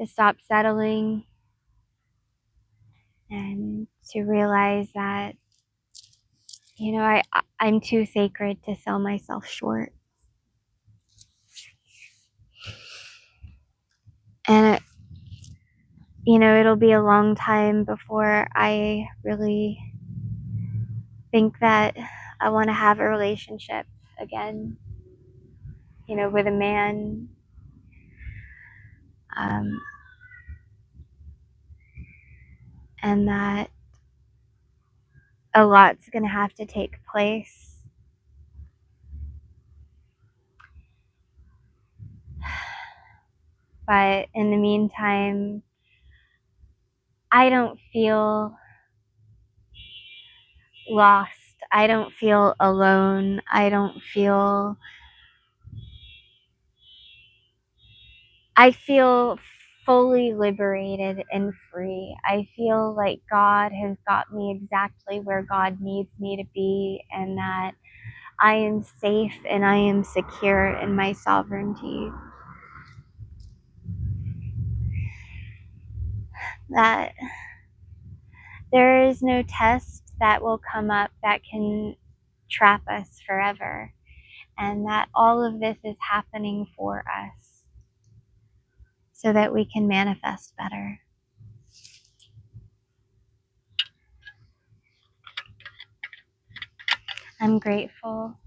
To stop settling and to realize that, I'm too sacred to sell myself short. And, it'll be a long time before I really think that I want to have a relationship again, with a man. And that a lot's going to have to take place. But in the meantime, I don't feel lost. I don't feel alone. I feel fully liberated and free. I feel like God has got me exactly where God needs me to be, and that I am safe and I am secure in my sovereignty. That there is no test that will come up that can trap us forever, and that all of this is happening for us so that we can manifest better. I'm grateful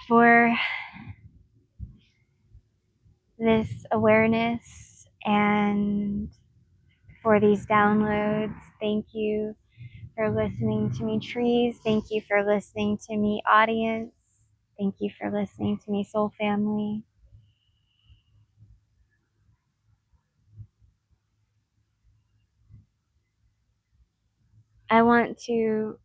for this awareness and for these downloads. Thank you for listening to me, trees. Thank you for listening to me, audience. Thank you for listening to me, soul family. I want to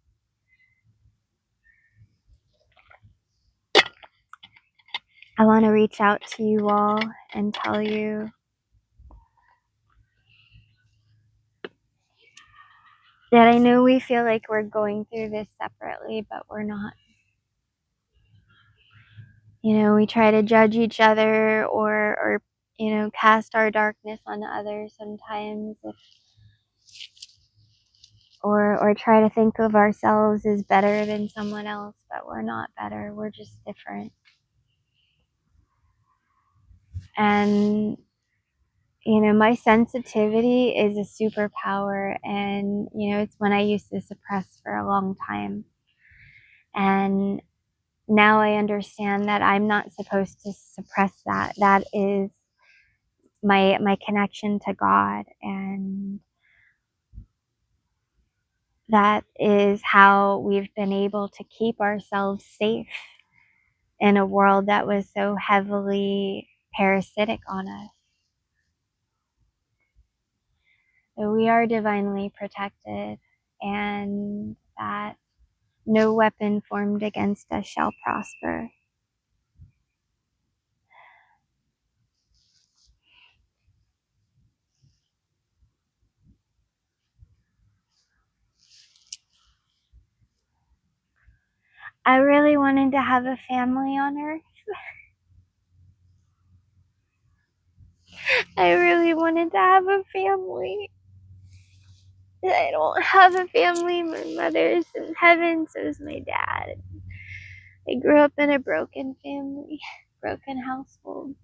reach out to you all and tell you that I know we feel like we're going through this separately, but we're not. We try to judge each other or cast our darkness on others sometimes, or try to think of ourselves as better than someone else, but we're not better. We're just different. And my sensitivity is a superpower, and it's one I used to suppress for a long time. And now I understand that I'm not supposed to suppress that. That is my connection to God, and that is how we've been able to keep ourselves safe in a world that was so heavily parasitic on us. that we are divinely protected, and that no weapon formed against us shall prosper. I really wanted to have a family on Earth. I really wanted to have a family. I don't have a family. My mother's in heaven, so is my dad. I grew up in a broken family, broken household.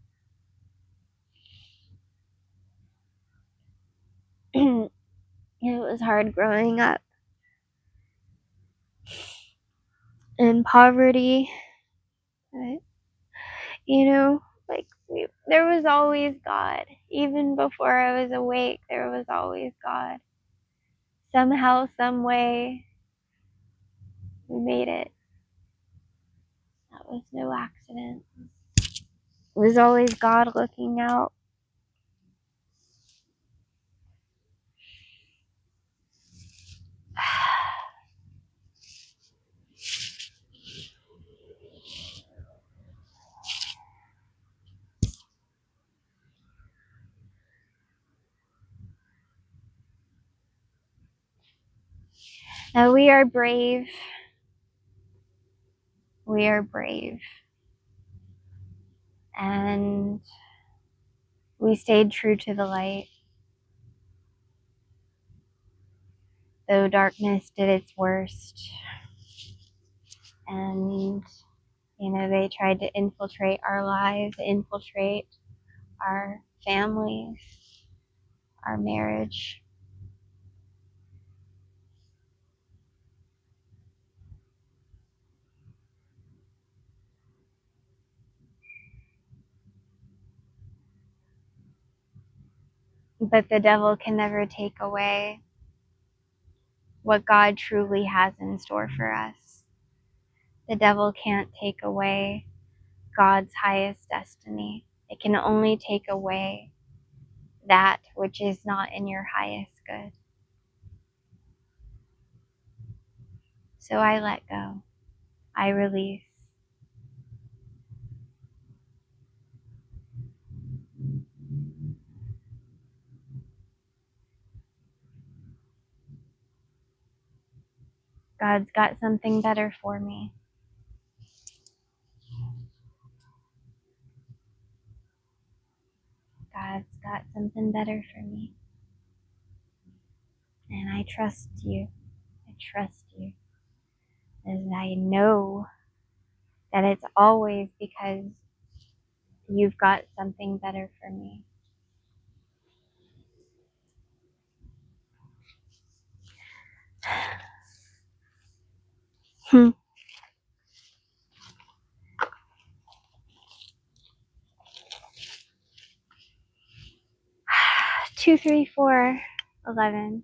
It was hard growing up in poverty. But, like there was always God. Even before I was awake, there was always God. Somehow, some way, we made it. That was no accident. It was always God looking out. Now we are brave. We are brave. And we stayed true to the light. Though darkness did its worst. And, they tried to infiltrate our lives, infiltrate our families, our marriage. But the devil can never take away what God truly has in store for us. The devil can't take away God's highest destiny. It can only take away that which is not in your highest good. So I let go. I release. God's got something better for me. God's got something better for me. And I trust you. I trust you. And I know that it's always because you've got something better for me. 2, 3, 4, 11.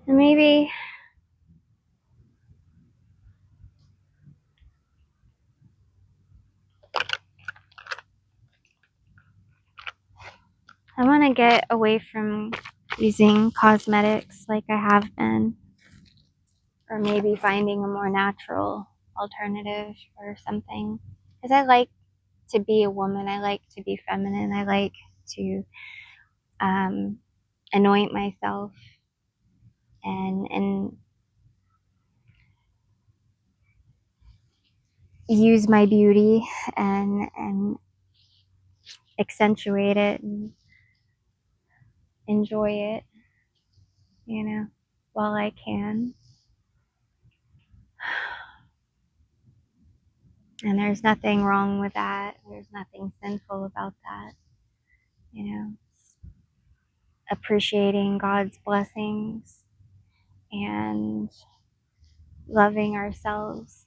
And maybe I want to get away from using cosmetics like I have been, or maybe finding a more natural alternative or something. Because I like to be a woman. I like to be feminine. I like to anoint myself and use my beauty and accentuate it and enjoy it, while I can. And there's nothing wrong with that. There's nothing sinful about that. Appreciating God's blessings and loving ourselves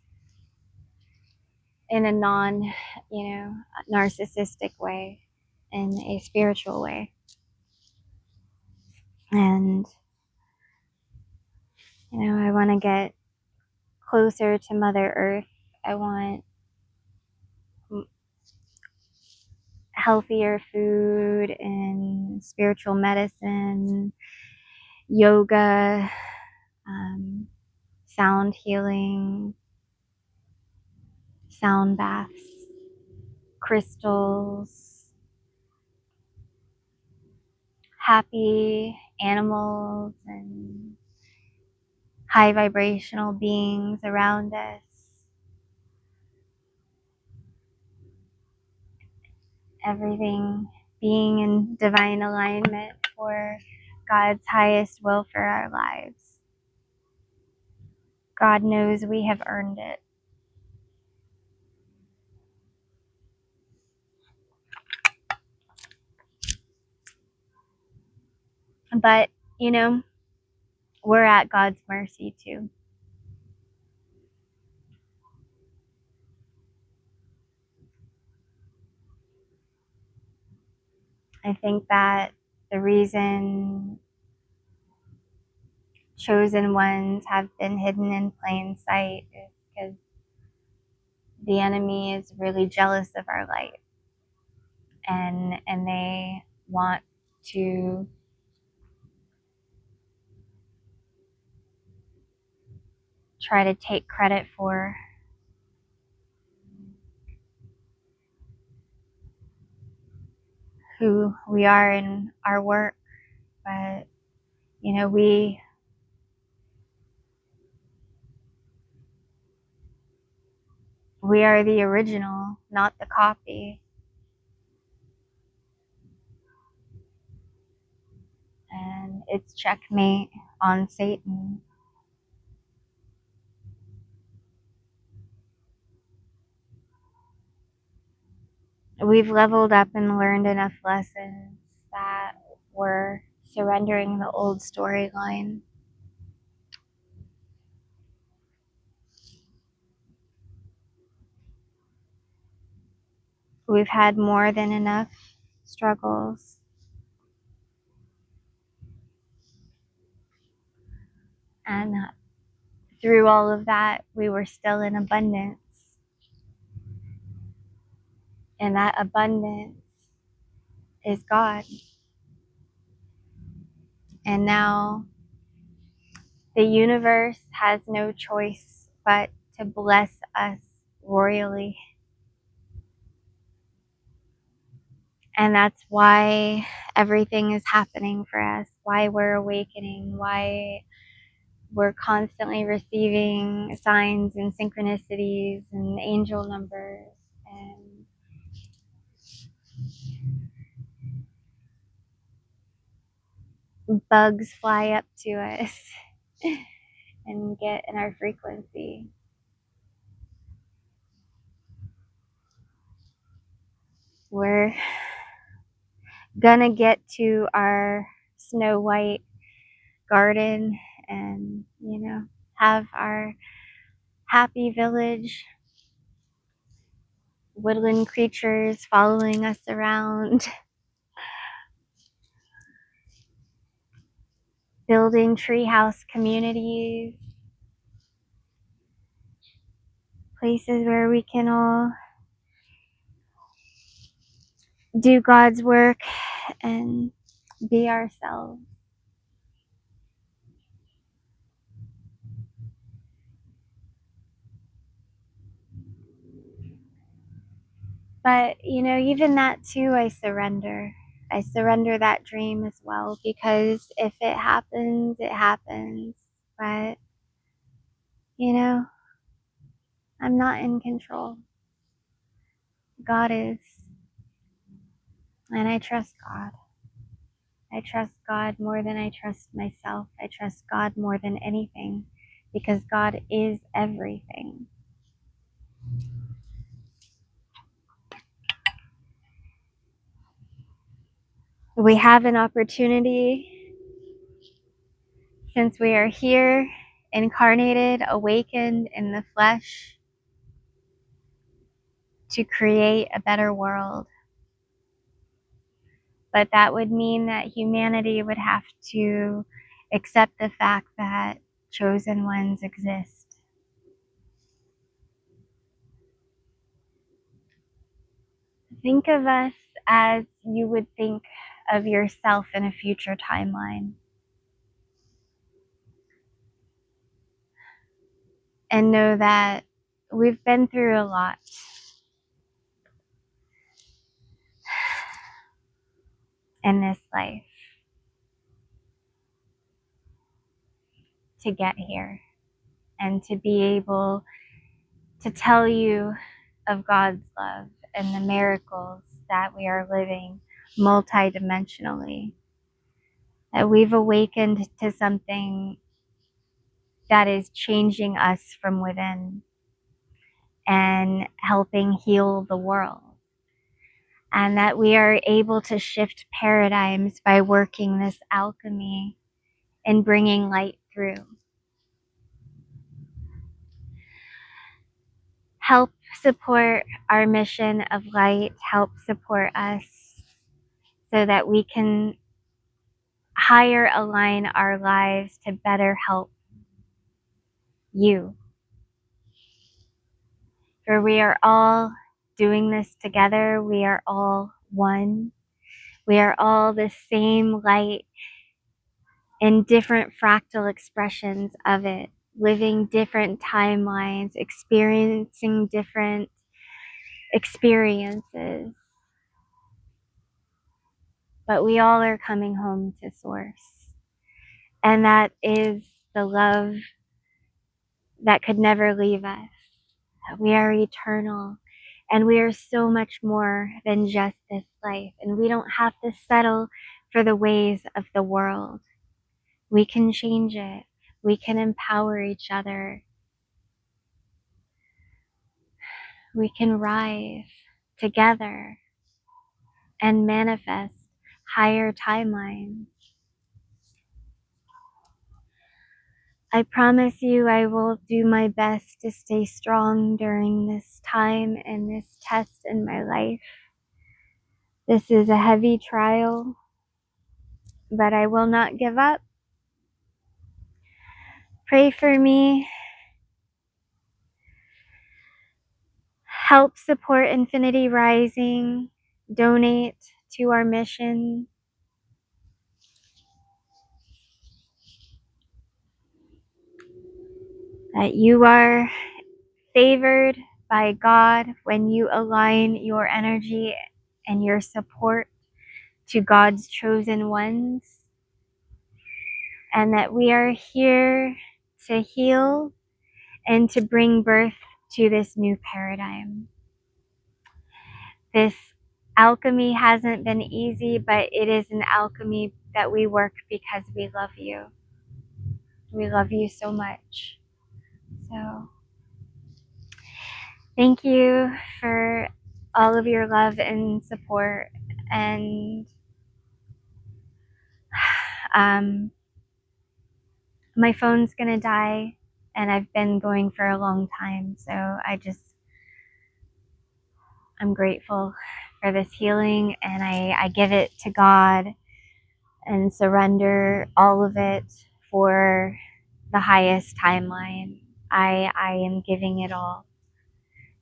in a narcissistic way, in a spiritual way. And, I want to get closer to Mother Earth. I want healthier food and spiritual medicine, yoga, sound healing, sound baths, crystals, happy animals, and high vibrational beings around us. Everything being in divine alignment for God's highest will for our lives. God knows we have earned it. But, we're at God's mercy too. I think that the reason chosen ones have been hidden in plain sight is because the enemy is really jealous of our light, and they want to try to take credit for who we are in our work. But we are the original, not the copy. And it's checkmate on Satan. We've leveled up and learned enough lessons that we're surrendering the old storyline. We've had more than enough struggles. And through all of that, we were still in abundance. And that abundance is God. And now the universe has no choice but to bless us royally. And that's why everything is happening for us, why we're awakening, why we're constantly receiving signs and synchronicities and angel numbers, and bugs fly up to us and get in our frequency. We're gonna get to our Snow White garden and, have our happy village, woodland creatures following us around, building treehouse communities, places where we can all do God's work and be ourselves. But, even that too, I surrender. I surrender that dream as well, because if it happens, it happens. But, I'm not in control. God is. And I trust God. I trust God more than I trust myself. I trust God more than anything, because God is everything. We have an opportunity, since we are here, incarnated, awakened in the flesh, to create a better world. But that would mean that humanity would have to accept the fact that chosen ones exist. Think of us as you would think of yourself in a future timeline. And know that we've been through a lot. In this life to get here and to be able to tell you of God's love and the miracles that we are living multidimensionally. That we've awakened to something that is changing us from within and helping heal the world. And that we are able to shift paradigms by working this alchemy and bringing light through. Help support our mission of light, help support us so that we can higher align our lives to better help you. For we are all doing this together. We are all one. We are all the same light in different fractal expressions of it, living different timelines, experiencing different experiences. But we all are coming home to source. And that is the love that could never leave us. We are eternal. And we are so much more than just this life. And we don't have to settle for the ways of the world. We can change it. We can empower each other. We can rise together and manifest higher timelines. I promise you I will do my best to stay strong during this time and this test in my life. This is a heavy trial, but I will not give up. Pray for me. Help support Infinity Rising. Donate to our mission. That you are favored by God when you align your energy and your support to God's chosen ones. And that we are here to heal and to bring birth to this new paradigm. This alchemy hasn't been easy, but it is an alchemy that we work because we love you. We love you so much. So thank you for all of your love and support. And my phone's gonna die, and I've been going for a long time. So I'm grateful for this healing, and I give it to God and surrender all of it for the highest timeline. I am giving it all.